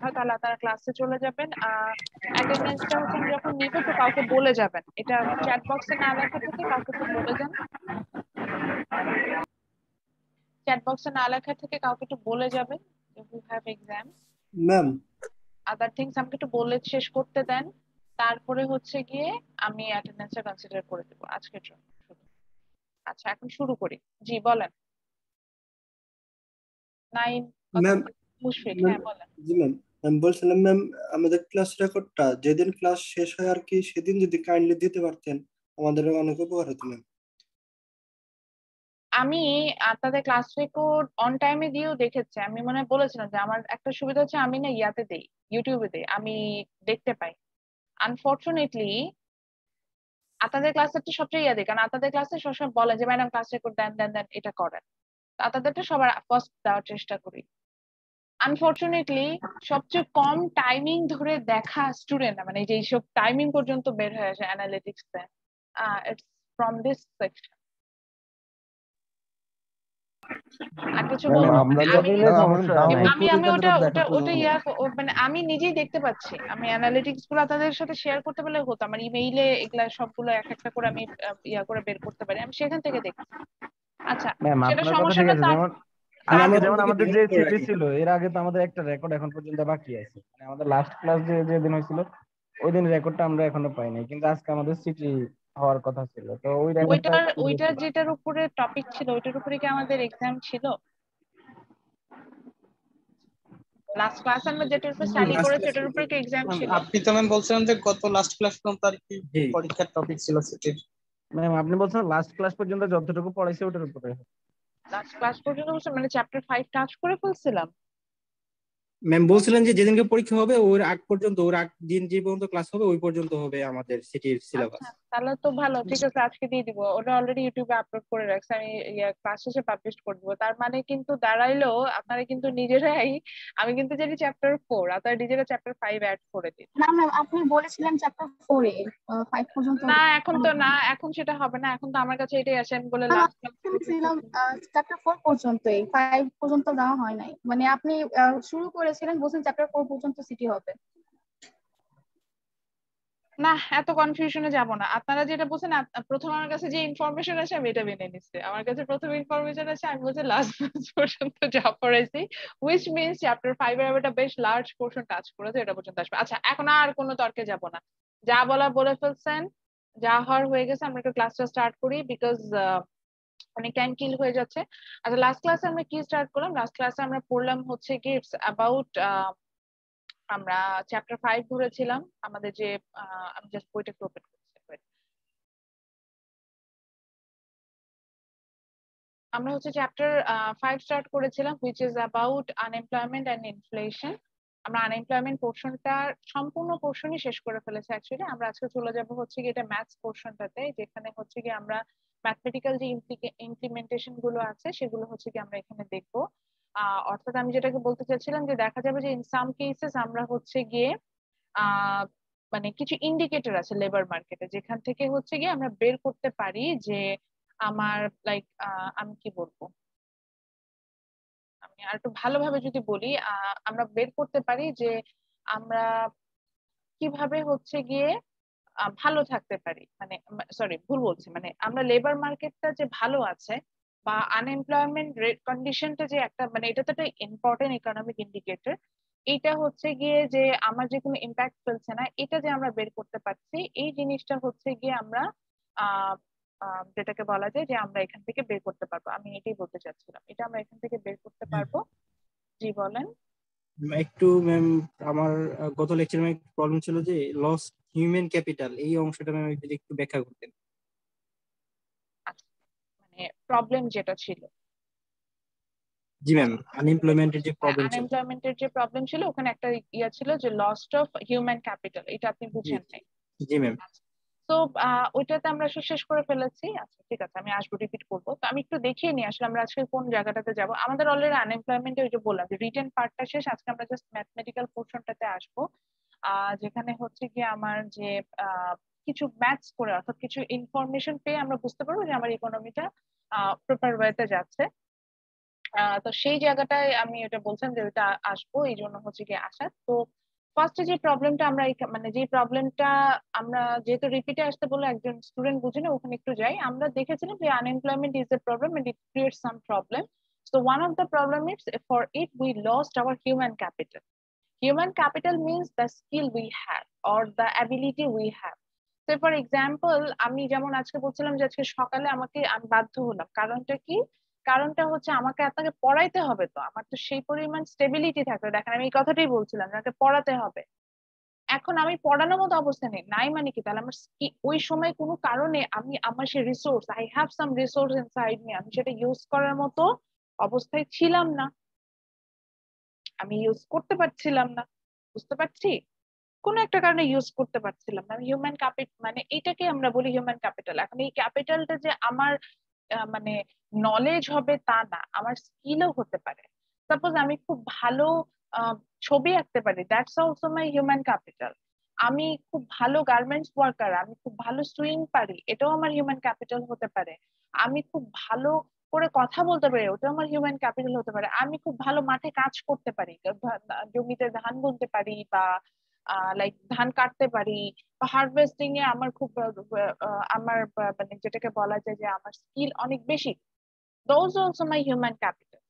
হয় তাহলে তারা ক্লাসে চলে যাবেন। অ্যাটেন্ডেন্সটা হচ্ছে আমি যখন নিব একটু কাউকে বলে যাবেন, এটা চ্যাট বক্সে না লেখা থেকে কাউকে একটু বলে যান। চ্যাট বক্সে না লেখা থেকে কাউকে একটু বলে যাবেন you have exam ma'am. Other things আমাকে একটু বলে শেষ করতে দেন। তারপরে হচ্ছে গিয়ে আমি অ্যাটেন্ডেন্সটা কনসিডার করে দেবো আজকের জন্য শুধু। আচ্ছা এখন শুরু করি। জি বলেন। Nine ma'am. মুশফিক, ম্যাম। হ্যাঁ বলেন। জি ম্যাম। আমি বলছিলাম ম্যাম, আমাদের ক্লাস রেকর্ডটা যেদিন ক্লাস শেষ হয় আর কি, সেদিন যদি কাইন্ডলি দিতে পারতেন আমাদের অনেক উপকার হতো ম্যাম। আমি আপনাদের ক্লাস রেকর্ড অন টাইমে দিয়েও দেখেছি। আমি মনে হয় বলেছিলাম যে আমার একটা সুবিধা হচ্ছে আমি না ইয়াতে দেই, ইউটিউবে দেই, আমি দেখতে পাই। আনফরচুনেটলি আপনাদের ক্লাসের তো সবচেয়ে ইয়া দেয়, কারণ আপনাদের ক্লাসে সবসময় বলে যে ম্যাডাম ক্লাস রেকর্ড দেন দেন দেন, এটা করেন। আপনাদেরটা সবার ফার্স্ট দেওয়ার চেষ্টা করি। আনফরচুনেটলি সবচেয়ে কম টাইমিং ধরে দেখা স্টুডেন্ট, মানে এই যে এইসব টাইমিং পর্যন্ত বের হয়ে আসে অ্যানালিটিক্স এ, ইটস ফ্রম দিস সেকশন। আর কিছু ম্যাম বলবো আমরা মানে তো আমি ম্যাম আমার ডাউট নাই। আমি ওটা ওটা ওটা মানে আমি নিজেই দেখতে পাচ্ছি। আমি অ্যানালিটিক্স গুলো তাদের সাথে শেয়ার করতে পারলে হতো, আমার ইমেইলে এগুলা সবগুলো এক একটা করে আমি ইয়া করে বের করতে পারি, আমি সেখান থেকে দেখছি। আচ্ছা ম্যাম সেটা আপনার কথা সমস্যা ঠিক না আছে, তার। যেমন আমি আজকে আমার যেমন বন্ধুকে আমাদের যে ডাউনলোড করে সিটি রাখি। ছিল, এর আগে তো আমাদের একটা রেকর্ড এখন পর্যন্ত বাকি আছে, মানে আমাদের লাস্ট ক্লাস যে দিন হয়েছিল ওই দিন রেকর্ডটা আমরা এখনো পাই নাই, কিন্তু আজকে আমাদের সিটি হওয়ার কথা ছিল, তো ওই রেকর্ডটা ওইটার একটু ওইটার যেটার উপরে টপিক ছিল ওইটার উপরে কি আমাদের এক্সাম ছিল? লাস্ট ক্লাস আমরা যেটার উপর স্টাডি লাস্ট করেছি ক্লাস ওটার উপরে কি এক্সাম ছিল? আপনি তো ম্যাম বলছিলেন যে গত লাস্ট ক্লাস পর্যন্ত আর কি জি। পরীক্ষার টপিক ছিল সিটির। ম্যাম আপনি বলছেন লাস্ট ক্লাস পর্যন্ত যতটুকু পড়াইছে ওটার উপরে। লাস্ট ক্লাস পর্যন্ত বলছে মানে চ্যাপ্টার 5 টাচ করে ফেলছিলাম। ম্যাম বলছিলেন যে যেদিনকে পরীক্ষা হবে ওর আগ পর্যন্ত, ওর আগ দিন যে পর্যন্ত ক্লাস হবে ওই পর্যন্ত হবে আমাদের সিটির আচ্ছা সিলেবাস। তাহলে তো ভালো, ঠিক আছে আজকে দিয়ে দিব। ওটা অলরেডি ইউটিউবে আপলোড করে রাখছি, আমি ক্লাস শেষে পাবলিশ করে দিব। তার মানে কিন্তু দাঁড়াইলো আপনারা কিন্তু নিজেরাই, আমি কিন্তু জানি চ্যাপ্টার 4, আপনারা নিজেরা চ্যাপ্টার 5 অ্যাড করে দিন। না ম্যাম, আপনি বলেছিলেন চ্যাপ্টার 4 এ 5 পর্যন্ত। না এখন তো না, এখন সেটা হবে না, এখন তো আমার কাছে এটাই আসে আমি বলে ম্যাম, লাস্ট আমি ছিলাম চ্যাপ্টার 4 পর্যন্তই, 5 পর্যন্ত দেওয়া হয় নাই। মানে আপনি শুরু করেছিলেন বলছেন চ্যাপ্টার 4 পর্যন্ত সিটি হবে। না। এত কনফিউশনে যাব না। আপনারা যেটা বলছেন প্রথম আমার কাছে যে ইনফরমেশন আছে আমি এটা মেনে নিচ্ছি। আমার কাছে প্রথম ইনফরমেশন আছে আমি বলছি লাস্ট পর্যন্ত যা পড়াইছি, হুইচ মিনস চ্যাপ্টার 5 এর একটা বেশ লার্জ পোর্শন টাচ করেছে, এটা পর্যন্ত আসবে। আচ্ছা এখন আর কোনো তর্কে যাব না, যা বলা বলে ফেলছেন, যা হওয়ার হয়ে গেছে। আমরা একটু ক্লাসটা স্টার্ট করি বিকজ অনেক টাইম কিল হয়ে যাচ্ছে। আচ্ছা লাস্ট ক্লাসে আমরা কি স্টার্ট করলাম? লাস্ট ক্লাসে আমরা পড়লাম হচ্ছে কি ইটস অ্যাবাউট, আমরা চ্যাপ্টার 5 ধরেছিলাম আমাদের যে আমি জাস্ট বইটা একটু ওপেন করছি। Wait. আমরা হচ্ছে চ্যাপ্টার 5 স্টার্ট করেছিলাম which is about unemployment and inflation. আমরা আনএমপ্লয়মেন্ট পোর্শনটার সম্পূর্ণ পোর্শনই শেষ করে ফেলেছি অ্যাকচুয়ালি। আমরা আজকে চলে যাব হচ্ছে কি এটা ম্যাথস পোর্শনটাতে, যেখানে হচ্ছে কি আমরা ম্যাথমেটিক্যাল যে ইমপ্লিমেন্টেশন গুলো আছে সেগুলো হচ্ছে কি আমরা এখানে দেখবো। অর্থাৎ আমি যেটাকে বলতে চাচ্ছিলাম যে দেখা যাবে যে ইন সাম কেসেস আমরা হচ্ছে গিয়ে আহ মানে কিছু ইন্ডিকেটর আছে লেবার মার্কেটে, যেখান থেকে হচ্ছে গিয়ে আমরা বের করতে পারি যে আমার লাইক আমি কি বলবো, আমি আর একটু ভালোভাবে যদি বলি আমরা বের করতে পারি যে আমরা কিভাবে হচ্ছে গিয়ে ভালো থাকতে পারি। মানে সরি ভুল বলছি, মানে আমরা লেবার মার্কেটটা যে ভালো আছে বা আনএমপ্লয়মেন্ট রেট কন্ডিশনটা যে একটা, মানে এটা তো একটা ইম্পর্টেন্ট ইকোনমিক ইন্ডিকেটর। এটা হচ্ছে গিয়ে যে আমার যে কোনো ইম্প্যাক্ট ফেলছে না, এটা যে আমরা বের করতে পারছি, এই জিনিসটা হচ্ছে গিয়ে আমরা আহ যেটাকে বলা যায় যে আমরা এখান থেকে বের করতে পারবো। আমি এটাই বলতে চাচ্ছিলাম, এটা আমরা এখান থেকে বের করতে পারবো। জি বলেন। একটু ম্যাম, আমার গত লেকচারে একটু প্রবলেম ছিল যে লস্ট হিউম্যান ক্যাপিটাল, এই অংশটা ম্যাম যদি একটু ব্যাখ্যা করতেন। আচ্ছা মানে প্রবলেম যেটা ছিল, জি ম্যাম, আনএমপ্লয়মেন্টের যে প্রবলেম ছিল। আনএমপ্লয়মেন্টের যে প্রবলেম ছিল ওখানে একটা ইয়া ছিল যে লস্ট অফ হিউম্যান ক্যাপিটাল, এটা আপনি জি। বুঝেন নাই। জি ম্যাম। তো ওইটাতে আমরা শেষ করে ফেলেছি। আচ্ছা ঠিক আছে আমি আসবো, রিপিট করবো। তো আমি একটু দেখিয়ে নিই আসলে আমরা আজকে কোন জায়গাটাতে যাব। আমাদের অলরেডি আনএমপ্লয়মেন্টে ওই যে বললাম যে রিটেন পার্টটা শেষ, আজকে আমরা জাস্ট ম্যাথমেটিক্যাল পোর্শনটাতে আসবো। যেখানে হচ্ছে কি আমার যে আহ, কিছু ম্যাথস করে অর্থাৎ কিছু ইনফরমেশন পেয়ে আমরা বুঝতে পারবো যে আমার ইকোনমিটা প্রপার ওয়েতে যাচ্ছে। তো সেই জায়গাটায় আমি এটা বলছিলাম যে ওটা আসবো, এই জন্য হচ্ছে কি আসা। তো ফার্স্টে যে প্রবলেমটা আমরা মানে যে প্রবলেমটা আমরা যেহেতু রিপিটে আসতে বলে একজন স্টুডেন্ট বুঝে না, ওখানে একটু যাই। আমরা দেখেছিলাম যে unemployment is a problem and it creates some problem. So one of the problem is for it we lost our human capital. Human capital means the skill we have or the ability we have. So for example, আমি যেমন আজকে বলছিলাম যে আজকে সকালে আমি বাধ্য হলাম, কারণটা কি? কারণটা হচ্ছে আমাকে আপনাকে পড়াইতে হবে, তো আমার তো সেই পরিমাণ স্টেবিলিটি থাকবে। দেখেন আমি এই কথাটাই বলছিলাম, আমাকে পড়াতে হবে। এখন আমি পড়ানোর মতো অবস্থা নেই, নাই মানে কি? তাহলে আমার ওই সময় কোনো কারণে আমি আমার সেই resource, I have some resource inside me, আমি সেটা ইউজ করার মতো অবস্থায় ছিলাম না, আমি ইউজ করতে পারছিলাম না। বুঝতে পারছি? কোন একটা কারণে ইউজ করতে পারছিলাম না। হিউম্যান ক্যাপিটাল মানে এটাকে আমরা বলি হিউম্যান ক্যাপিটাল। এখন এই ক্যাপিটালটা যে আমার মানে নলেজ হবে তা না, আমার স্কিলও হতে পারে। সাপোজ আমি খুব ভালো ছবি আঁকতে পারি, that's also my human capital. আমি খুব ভালো গার্মেন্টস ওয়ার্কার, আমি খুব ভালো সুইং পারি, এটাও আমার হিউম্যান ক্যাপিটাল হতে পারে। আমি খুব ভালো করে কথা বলতে পারি, ওটাও আমার হিউম্যান ক্যাপিটাল হতে পারে। আমি খুব ভালো মাঠে কাজ করতে পারি, জমিতে ধান বুনতে পারি, বা লাইক ধান কাটতে পারি, বা হারভেস্টিং এ আমার খুব আমার মানে যেটাকে বলা যায় যে আমার স্কিল অনেক বেশি, those also my human capital.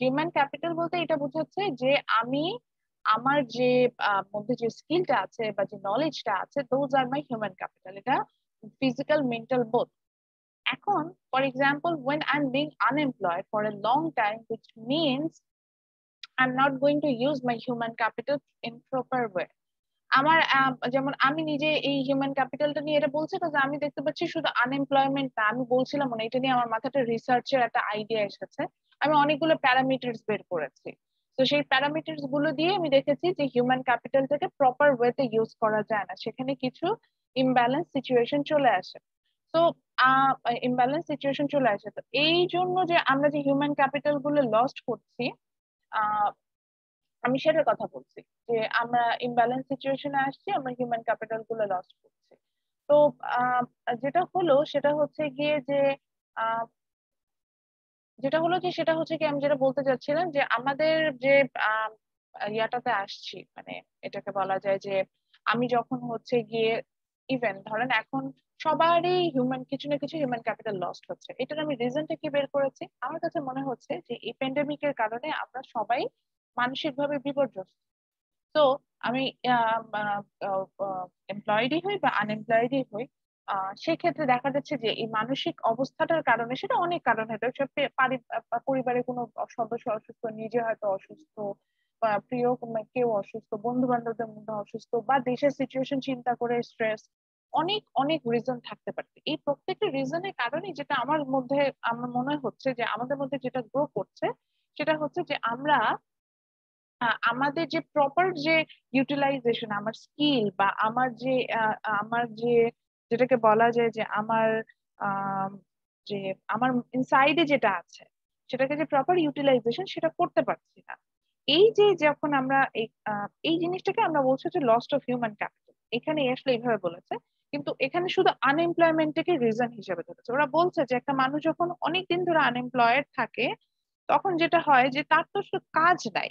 Human capital বলতে এটা বোঝাচ্ছে যে আমি আমার যে মধ্যে যে স্কিলটা আছে বা যে নলেজটা আছে, those are my human capital. এটা ফিজিক্যাল মেন্টাল বোথ। এখন for example when I'm being unemployed for a long time, which means I'm not going to use my human capital in proper way. আমার যেমন আমি নিজে এই human ক্যাপিটালটা নিয়ে এটা বলছি কারণ আমি দেখতে পাচ্ছি শুধু আনএমপ্লয়মেন্ট না, আমি বলছিলাম না, এটা নিয়ে আমার মাথাটা রিসার্চের একটা আইডিয়া এসেছে। আমি অনেকগুলো প্যারামিটার্স বের করেছি। তো সেই প্যারামিটার্স গুলো দিয়ে আমি দেখেছি যে হিউম্যান ক্যাপিটালটাকে প্রপার ওয়েতে ইউজ করা যায় না, সেখানে কিছু ইমব্যালেন্স সিচুয়েশন চলে আসে। তো ইমব্যালেন্স সিচুয়েশন চলে আসে, তো এই জন্য যে আমরা যে হিউম্যান ক্যাপিটাল গুলো লস্ট করছি, আমি সেটার কথা বলছি যে আমরা ইমব্যালেন্স সিচুয়েশনে আসছি, আমরা হিউম্যান ক্যাপিটাল গুলো লস্ট করছি। তো যেটা হলো সেটা হচ্ছে গিয়ে যে আহ, যেটা হলো যে সেটা হচ্ছে কি আমি যেটা বলতে চাচ্ছিলাম যে আমাদের যে ইয়াটাতে আসছি, মানে এটাকে বলা যায় যে আমি যখন হচ্ছে গিয়ে ইভেন ধরেন এখন সবারই কিছু না কিছু হিউম্যান ক্যাপিটাল লস্ট হচ্ছে। এটার আমি রিজনটা কি বের করেছি, আমার কাছে মনে হচ্ছে যে এই প্যান্ডেমিকের কারণে আমরা সবাই মানসিকভাবে বিপর্যস্ত। তো আমি এমপ্লয়েডই হই বা আনএমপ্লয়েডই হই, সেক্ষেত্রে দেখা যাচ্ছে যে এই মানসিক অবস্থাটার কারণে, সেটা অনেক কারণ হয়তো পরিবারের কোনো সদস্য অসুস্থ, নিজে হয়তো অসুস্থ, বা প্রিয় কেউ অসুস্থ, বন্ধু বান্ধবদের মধ্যে অসুস্থ, বা দেশের সিচুয়েশন চিন্তা করে স্ট্রেস, অনেক অনেক রিজন থাকতে পারে। এই প্রত্যেকটা রিজনের কারণে যেটা আমার মনে হচ্ছে যে আমাদের মধ্যে যেটা গ্রো করছে, সেটা হচ্ছে যে আমরা আমাদের যে প্রপার যে ইউটিলাইজেশন, আমার স্কিল বা আমার যে যেটাকে বলা যায় যে আহ, যে আমার ইনসাইডে যেটা আছে, সেটাকে যে প্রপার ইউটিলাইজেশন সেটা করতে পারছি না। এই যে যখন আমরা এই জিনিসটাকে আমরা বলছি যে লস্ট অফ হিউম্যান ক্যাপিটাল, এখানে আসলে এইভাবে বলেছে। কিন্তু এখানে শুধু আনএমপ্লয়মেন্টকে রিজন হিসেবে ধরেছে। ওরা বলছে যে একটা মানুষ যখন অনেকদিন ধরে আনএমপ্লয়েড থাকে, তখন যেটা হয় যে তার তো শুধু কাজ নাই,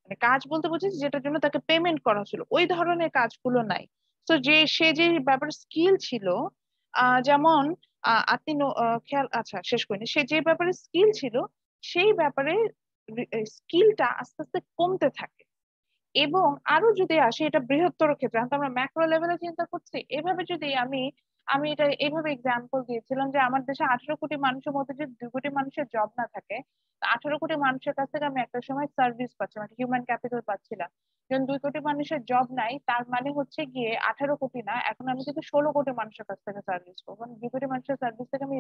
মানে কাজ বলতে বুঝেছি যেটার জন্য তাকে পেমেন্ট করা ছিল ওই ধরনের কাজগুলো নাই। তো সে যে ব্যাপারে স্কিল ছিল, যেমন আপনি খেয়াল, আচ্ছা শেষ করিনি, সে যে ব্যাপারে স্কিল ছিল সেই ব্যাপারে স্কিলটা আস্তে আস্তে কমতে থাকে। এবং আরো যদি আসে এটা বৃহত্তর ক্ষেত্রে, এখন তো আমরা ম্যাক্রো লেভেলে চিন্তা করছি, এভাবে যদি আমি আমি এটা এইভাবে এক্সাম্পল দিয়েছিলাম যে আমার দেশে 18 কোটি মানুষের মধ্যে যদি 2 কোটি মানুষের জব না থাকে, 18 কোটি মানুষের কাছ থেকে আমি একটা সময় সার্ভিস পাচ্ছিলাম, হিউম্যান ক্যাপিটাল পাচ্ছিলাম। যখন 2 কোটি মানুষের জব নাই, তার মানে হচ্ছে গিয়ে 18 কোটি না, এখন আমি কিন্তু 16 কোটি মানুষের কাছ থেকে সার্ভিস পাবো, মানে 2 কোটি মানুষের সার্ভিস থেকে আমি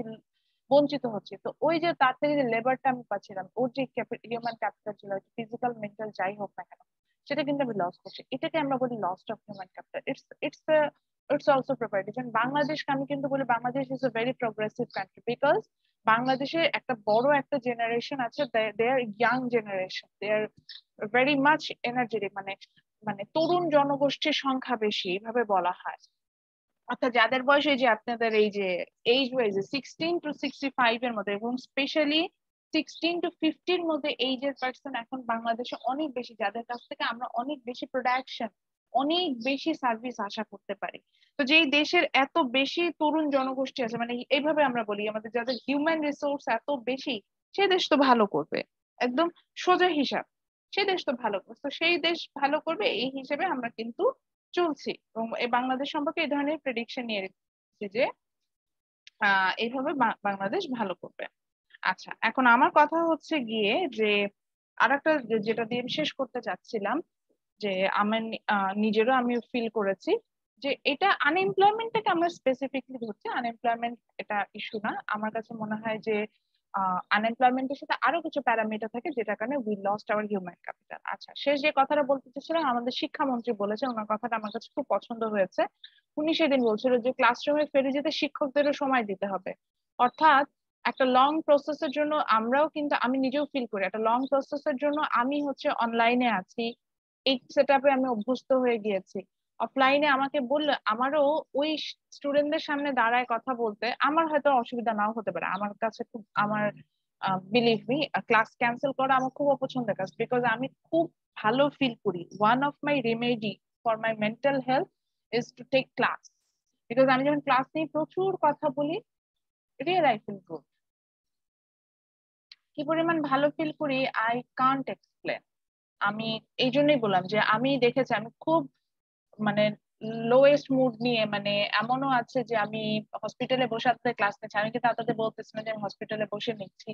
বঞ্চিত হচ্ছি। তো ওই যে তার থেকে যে লেবারটা আমি পাচ্ছিলাম, ওর যে হিউম্যান ক্যাপিটাল ছিল, ফিজিক্যাল মেন্টাল যাই হোক না কেন, সেটা কিন্তু আমি লস করছি। এটাকে আমরা বলি lost of human capital. It's also property. যেমন বাংলাদেশকে আমি কিন্তু বলি Bangladesh is a very progressive country, because বাংলাদেশে একটা বড় একটা জেনারেশন আছে, they are young generation, they are very much energetic, মানে মানে তরুণ জনগোষ্ঠীর সংখ্যা বেশি, এইভাবে বলা হয়। অর্থাৎ যাদের বয়স এই যে আপনাদের এই যে এইজ ওয়াইজ 16 to 65 এর মধ্যে, এবং স্পেশালি 16 to 50 মধ্যে এইজের পার্সন এখন বাংলাদেশে অনেক বেশি, যাদের কাছ থেকে আমরা অনেক বেশি প্রোডাকশন, অনেক বেশি সার্ভিস আশা করতে পারি। তো যেই দেশের এত বেশি তরুণ জনগোষ্ঠী আছে, মানে এইভাবে আমরা বলি আমাদের যাদের হিউম্যান রিসোর্স এত বেশি, সেই দেশ তো ভালো করবে, একদম সোজা হিসাব, সেই দেশ তো ভালো করবে। তো সেই দেশ ভালো করবে এই হিসেবে আমরা কিন্তু চলছি, এবং এই বাংলাদেশ সম্পর্কে এই ধরনের প্রেডিকশন নিয়ে রেখেছি যে এইভাবে বাংলাদেশ ভালো করবে। আচ্ছা, এখন আমার কথা হচ্ছে গিয়ে যে আরেকটা যেটা দিয়ে আমি শেষ করতে চাচ্ছিলাম, যে আমার নিজেরও আমি ফিল করেছি যে এটা আনএমপ্লয়মেন্টটাকে আমরা স্পেসিফিকলি ধরছি, আনএমপ্লয়মেন্ট এটা ইস্যু না। আমার কাছে মনে হয় যে আনএমপ্লয়মেন্টের সাথে আরো কিছু প্যারামিটার থাকে যেটা কারণে we lost hour human capital. আচ্ছা, শেষ যে কথাটা বলতে চাচ্ছিলাম, আমাদের শিক্ষামন্ত্রী বলেছে, ওনার কথাটা আমার কাছে খুব পছন্দ হয়েছে। উনি সেদিন বলছিল যে ক্লাসরুমে ফিরে যেতে শিক্ষকদেরও সময় দিতে হবে। অর্থাৎ একটা লং প্রসেসের জন্য আমরাও কিন্তু, আমি নিজেও ফিল করি একটা লং প্রসেসের জন্য আমি হচ্ছে অনলাইনে আছি, এই সেট আপে আমি অভ্যস্ত হয়ে গিয়েছি। অফলাইনে আমাকে বললে আমারও ওই স্টুডেন্টদের সামনে দাঁড়ায় কথা বলতে আমার হয়তো অসুবিধা নাও হতে পারে। আমার কাছে খুব, আমার বিলিভ মি, ক্লাস ক্যান্সেল করা আমার খুব অপছন্দের কাজ, বিকজ আমি খুব ভালো ফিল করি। One of my remedy for my mental health is to take class, because আমি যখন ক্লাস নিয়ে প্রচুর কথা বলি, রিয়েল আই ফিল গুড। কি পরিমাণ ভালো ফিল করি আই কান্ট এক্সপ্লেন। আমি এই জন্যই বললাম যে আমি দেখেছি আমি খুব মানে লোয়েস্ট মুড নিয়ে, মানে এমনও আছে যে আমি হসপিটালে বসে আপনাদের ক্লাস নিচ্ছি, আমি কিন্তু আপনাদের বলতেছি না যে আমি হসপিটালে বসে নিচ্ছি,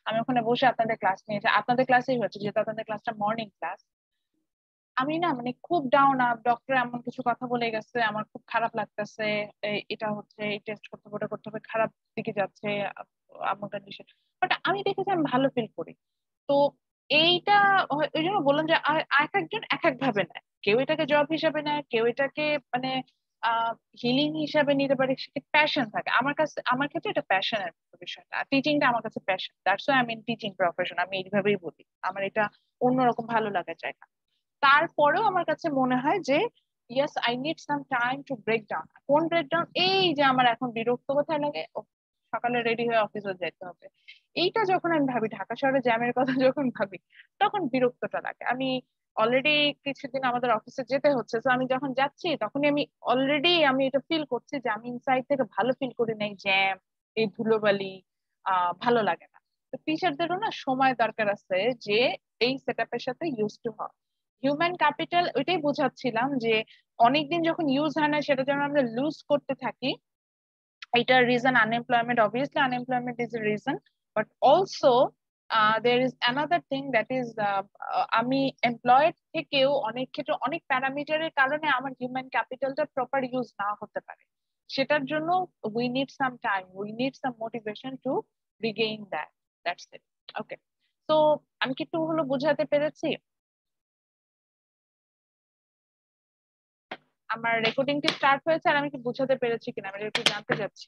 আমি ওখানে বসে আপনাদের ক্লাস নিয়েছি, আপনাদের ক্লাসেই হচ্ছে, যেহেতু আপনাদের ক্লাসটা মর্নিং ক্লাস। আমি না মানে খুব ডাউন আপ, ডক্টর এমন কিছু কথা বলে গেছে, আমার খুব খারাপ লাগতেছে, এটা হচ্ছে, এই টেস্ট করতে হবে, ওটা করতে হবে, খারাপ দিকে যাচ্ছে আমার কন্ডিশন, বাট আমি দেখেছি আমি ভালো ফিল করি। তো এইটা ওই জন্য বললাম যে এক একজন এক এক ভাবে নেয়, কেউ এটাকে জব হিসাবে নেয়, কেউ এটাকে মানে হিলিং হিসাবে নিতে পারে, প্যাশন থাকে। আমার কাছে, আমার ক্ষেত্রে এটা প্যাশনের বিষয়টা, টিচিংটা আমার কাছে প্যাশন, দ্যাটস ওয়াই আমি টিচিং প্রফেশন, আমি এইভাবেই বলি, আমার এটা অন্যরকম ভালো লাগার জায়গা। তারপরেও আমার কাছে মনে হয় যে yes I need some time to break down. কোন ব্রেক ডাউন? এই যে আমার এখন বিরক্ত কোথায় লাগে, সকালে রেডি হয়ে অফিসে যেতে হবে, এইটা যখন আমি ভাবি, ঢাকা শহরে জ্যামের কথা যখন ভাবি, তখন বিরক্তটা লাগে। আমি অলরেডি কিছুদিন আমাদের অফিসে যেতে হচ্ছে, তো আমি যখন যাচ্ছি তখনই আমি অলরেডি আমি এটা ফিল করছি যে আমি ইনসাইড থেকে ভালো ফিল করি না, এই জ্যাম, এই ধুলোবালি ভালো লাগে না। তো টিচারদেরও না সময় দরকার আছে যে এই সেট আপের সাথে ইউজ টু হওয়া। হিউম্যান ক্যাপিটাল ওইটাই বোঝাচ্ছিলাম যে অনেকদিন যখন ইউজ হয় না, সেটা যেন আমরা লুজ করতে থাকি। এটার reason unemployment, obviously unemployment is a reason, but also there is another thing that is আমি এমপ্লয়েড থেকেও অনেক ক্ষেত্রে অনেক প্যারামিটারের কারণে আমার হিউম্যান ক্যাপিটালটা প্রপার ইউজ না হতে পারে। সেটার জন্য we need some time, we need some motivation to regain that. That's it. Okay, so আমি কি একটু হলো বোঝাতে পেরেছি? আমার রেকর্ডিং কি স্টার্ট হয়েছে আর আমি কি বোঝাতে পেরেছি কিনা আমি একটু জানতে চাচ্ছি।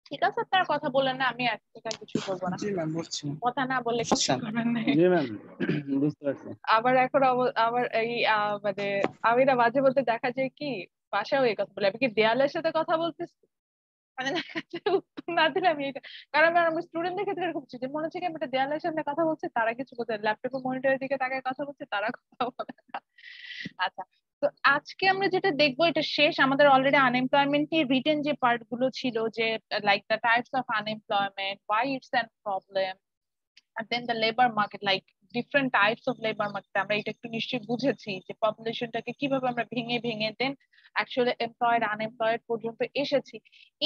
ঠিক আছে, আপনার কথা বলেন না, আমি এক থেকে কিছু বলবো না, জি ম্যাম বুঝছি। কথা না বললে কিছু আচ্ছা। করবেন না। জি ম্যাম, বুঝতে পারছি। আবার এখন আবার এই মানে আমি না মাঝে মধ্যে দেখা যায় কি বাসাও এই কথা বলে, আমি কি দেয়ালের সাথে কথা বলতেছি, মানে দেখা যায় উত্তর না দিলে আমি এটা, কারণ আমি স্টুডেন্টদের ক্ষেত্রে এরকম হচ্ছে যে মনে হচ্ছে কি আমি একটা দেয়ালের সামনে কথা বলছি, তারা কিছু বলছে, ল্যাপটপের মনিটরের দিকে তাকায় কথা বলছে, তারা কথা বলে না। আচ্ছা, তো আজকে আমরা যেটা দেখবো এটা শেষ, আমাদের অলরেডি আনএমপ্লয়মেন্ট এর রিটেন যে পার্ট গুলো ছিল, যে like the types of unemployment, why it's a problem, and then the labor market, like different types of labor market, আমরা এটা একটু নিশ্চয়ই বুঝেছি যে পপুলেশনটাকে কিভাবে আমরা ভেঙে ভেঙে দেন অ্যাকচুয়ালি এমপ্লয়েড আনএমপ্লয়েড পর্যন্ত এসেছি।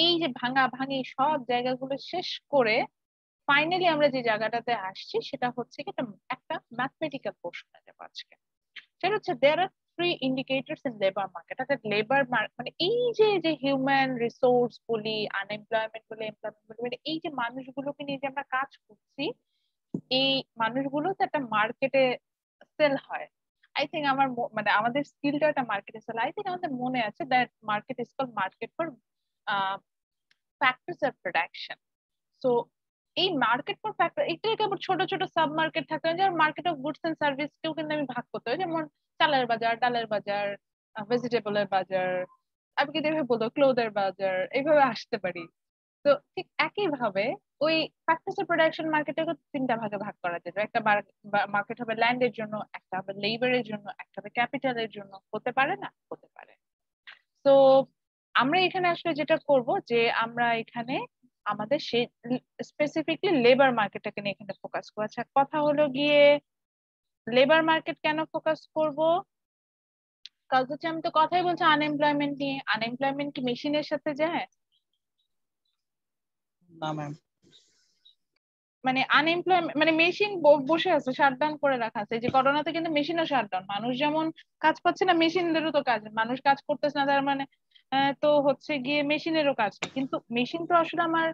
এই যে ভাঙা ভাঙি সব জায়গাগুলো শেষ করে ফাইনালি আমরা যে জায়গাটাতে আসছি সেটা হচ্ছে কি একটা ম্যাথমেটিক্যাল পোর্শনে যাবো আজকে। সেটা হচ্ছে there are three indicators in labour market. অর্থাৎ লেবার মানে এই যে হিউম্যান রিসোর্স বলি, আনএমপ্লয়মেন্ট বলি, এমপ্লয়মেন্ট বলি, মানে এই যে মানুষগুলোকে নিয়ে যে আমরা কাজ করছি, এই মানুষগুলো তো একটা মার্কেটে সেল হয়। আই থিঙ্ক আমার মানে আমাদের স্কিলটা একটা মার্কেটে সেল, আই থিঙ্ক আমাদের মনে আছে that market is called market for factors of production. So এই মার্কেট ফর ফ্যাক্টর এটাকে আবার ছোট ছোট সাব মার্কেট থাকে, যেমন market of goods and service কেউ কিন্তু আমি ভাগ করতে হয়, যেমন চালের বাজার, ডালের বাজার, ভেজিটেবলের বাজার, আমি কিন্তু এভাবে বলতো ক্লোথের বাজার, এইভাবে আসতে পারি। তো ঠিক একইভাবে ওই ফ্যাক্টরস প্রোডাকশন মার্কেটে তিনটা ভাগে ভাগ করা যেত। একটা মার্কেট হবে ল্যান্ডের জন্য, একটা হবে লেবারের জন্য, একটা হবে ক্যাপিটালের জন্য। হতে পারে না? হতে পারে। তো আমরা এখানে আসলে যেটা করব যে আমরা এখানে আমাদের সেই স্পেসিফিকলি লেবার মার্কেটটাকে নিয়ে এখানে ফোকাস করব। আচ্ছা, কথা হলো গিয়ে লেবার মার্কেট কেন ফোকাস করব? কাজ হচ্ছে আমি তো কথাই বলছি আনএমপ্লয়মেন্ট নিয়ে। আনএমপ্লয়মেন্ট কি মেশিনের সাথে যায়? না ম্যাম। মানে আনএমপ্লয়মেন্ট মানে মেশিন বসে আছে, শাটডাউন করে রাখা আছে। এই যে করোনাতে কিন্তু মেশিনও শাটডাউন। মানুষ যেমন কাজ পাচ্ছে না, মেশিনদেরও তো কাজ নেই। মানুষ কাজ করতেছে না তার মানে তো হচ্ছে গিয়ে মেশিনেরও কাজ নেই। কিন্তু মেশিন তো আসলে আমার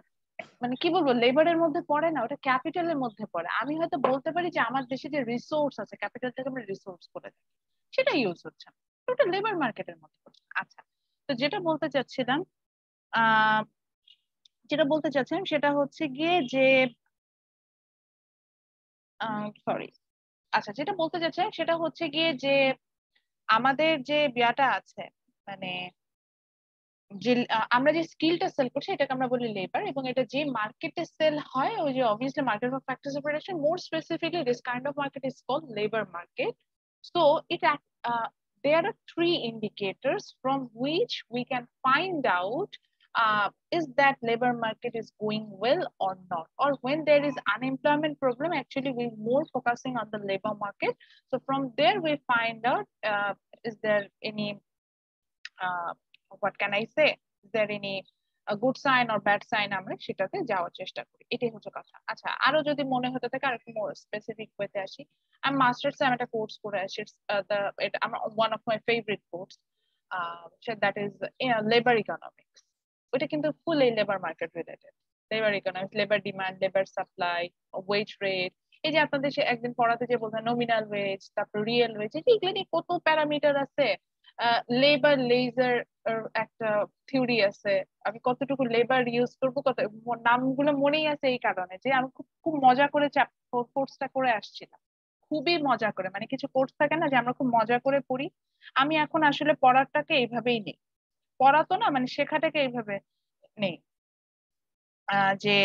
মানে কি বলবো লেবারের মধ্যে পড়ে না, ওটা ক্যাপিটালের মধ্যে পড়ে। আমি হয়তো বলতে পারি যে আমার দেশে যে রিসোর্স আছে ক্যাপিটাল থেকে আমরা রিসোর্স করে থাকি, সেটা ইউজ হচ্ছে না। তো ওটা লেবার মার্কেটের মধ্যে পড়ছে। আচ্ছা, তো যেটা বলতে চাচ্ছিলাম আহ যেটা বলতে চাচ্ছিলাম সেটা হচ্ছে গিয়ে যে সরি, আচ্ছা যেটা বলতে চাচ্ছিলাম সেটা হচ্ছে গিয়ে যে আমাদের যে বিয়াটা আছে মানে যে আমরা যে স্কিলটা সেল করছি এটাকে আমরা বলি লেবার, এবং এটা যে মার্কেটে সেল হয় ওই যে obviously market of factors of production, more specifically this kind of market is called labour market. So it there are three indicators from which we can find out is that labor market is going well or not, or when there is unemployment problem actually we're more focusing on the labor market. So from there we find out is there any uh, what can I say, is there any a good sign or bad sign, আমরা সেটাতে যাওয়ার চেষ্টা করি। এটাই হচ্ছে কথা। আচ্ছা, আরো যদি মনে হতে থাকে আরেকটু মোর স্পেসিফিক ওয়েতে আসি। আমি মাস্টার্সে আমি একটা কোর্স করে আসি, এটা আমার one of my favourite course, that is labour economics. ওটা কিন্তু ফুল এই labour market related. Labour economics, labour demand, labour supply, wage rate. এই যে আপনাদের সে একদিন পড়াতে যে বলতেন নমিনাল ওয়েজ, তারপর রিয়েল ওয়েজ, এগুলো নিয়ে কত প্যারামিটার আছে। লেবার লেজার একটা থিওরি আছে। আমি কতটুকু লেবার ইউজ করবো, কত নামগুলো মনেই আছে এই কারণে যে আমি খুব খুব মজা করে কোর্সটা করে আসছিলাম। খুবই মজা করে, মানে কিছু কোর্স থাকে না যে আমরা খুব মজা করে পড়ি। আমি এখন আসলে পড়াটাকে এইভাবেই নেই। পড়াতো না মানে শেখাটাকে এইভাবে নেই। যে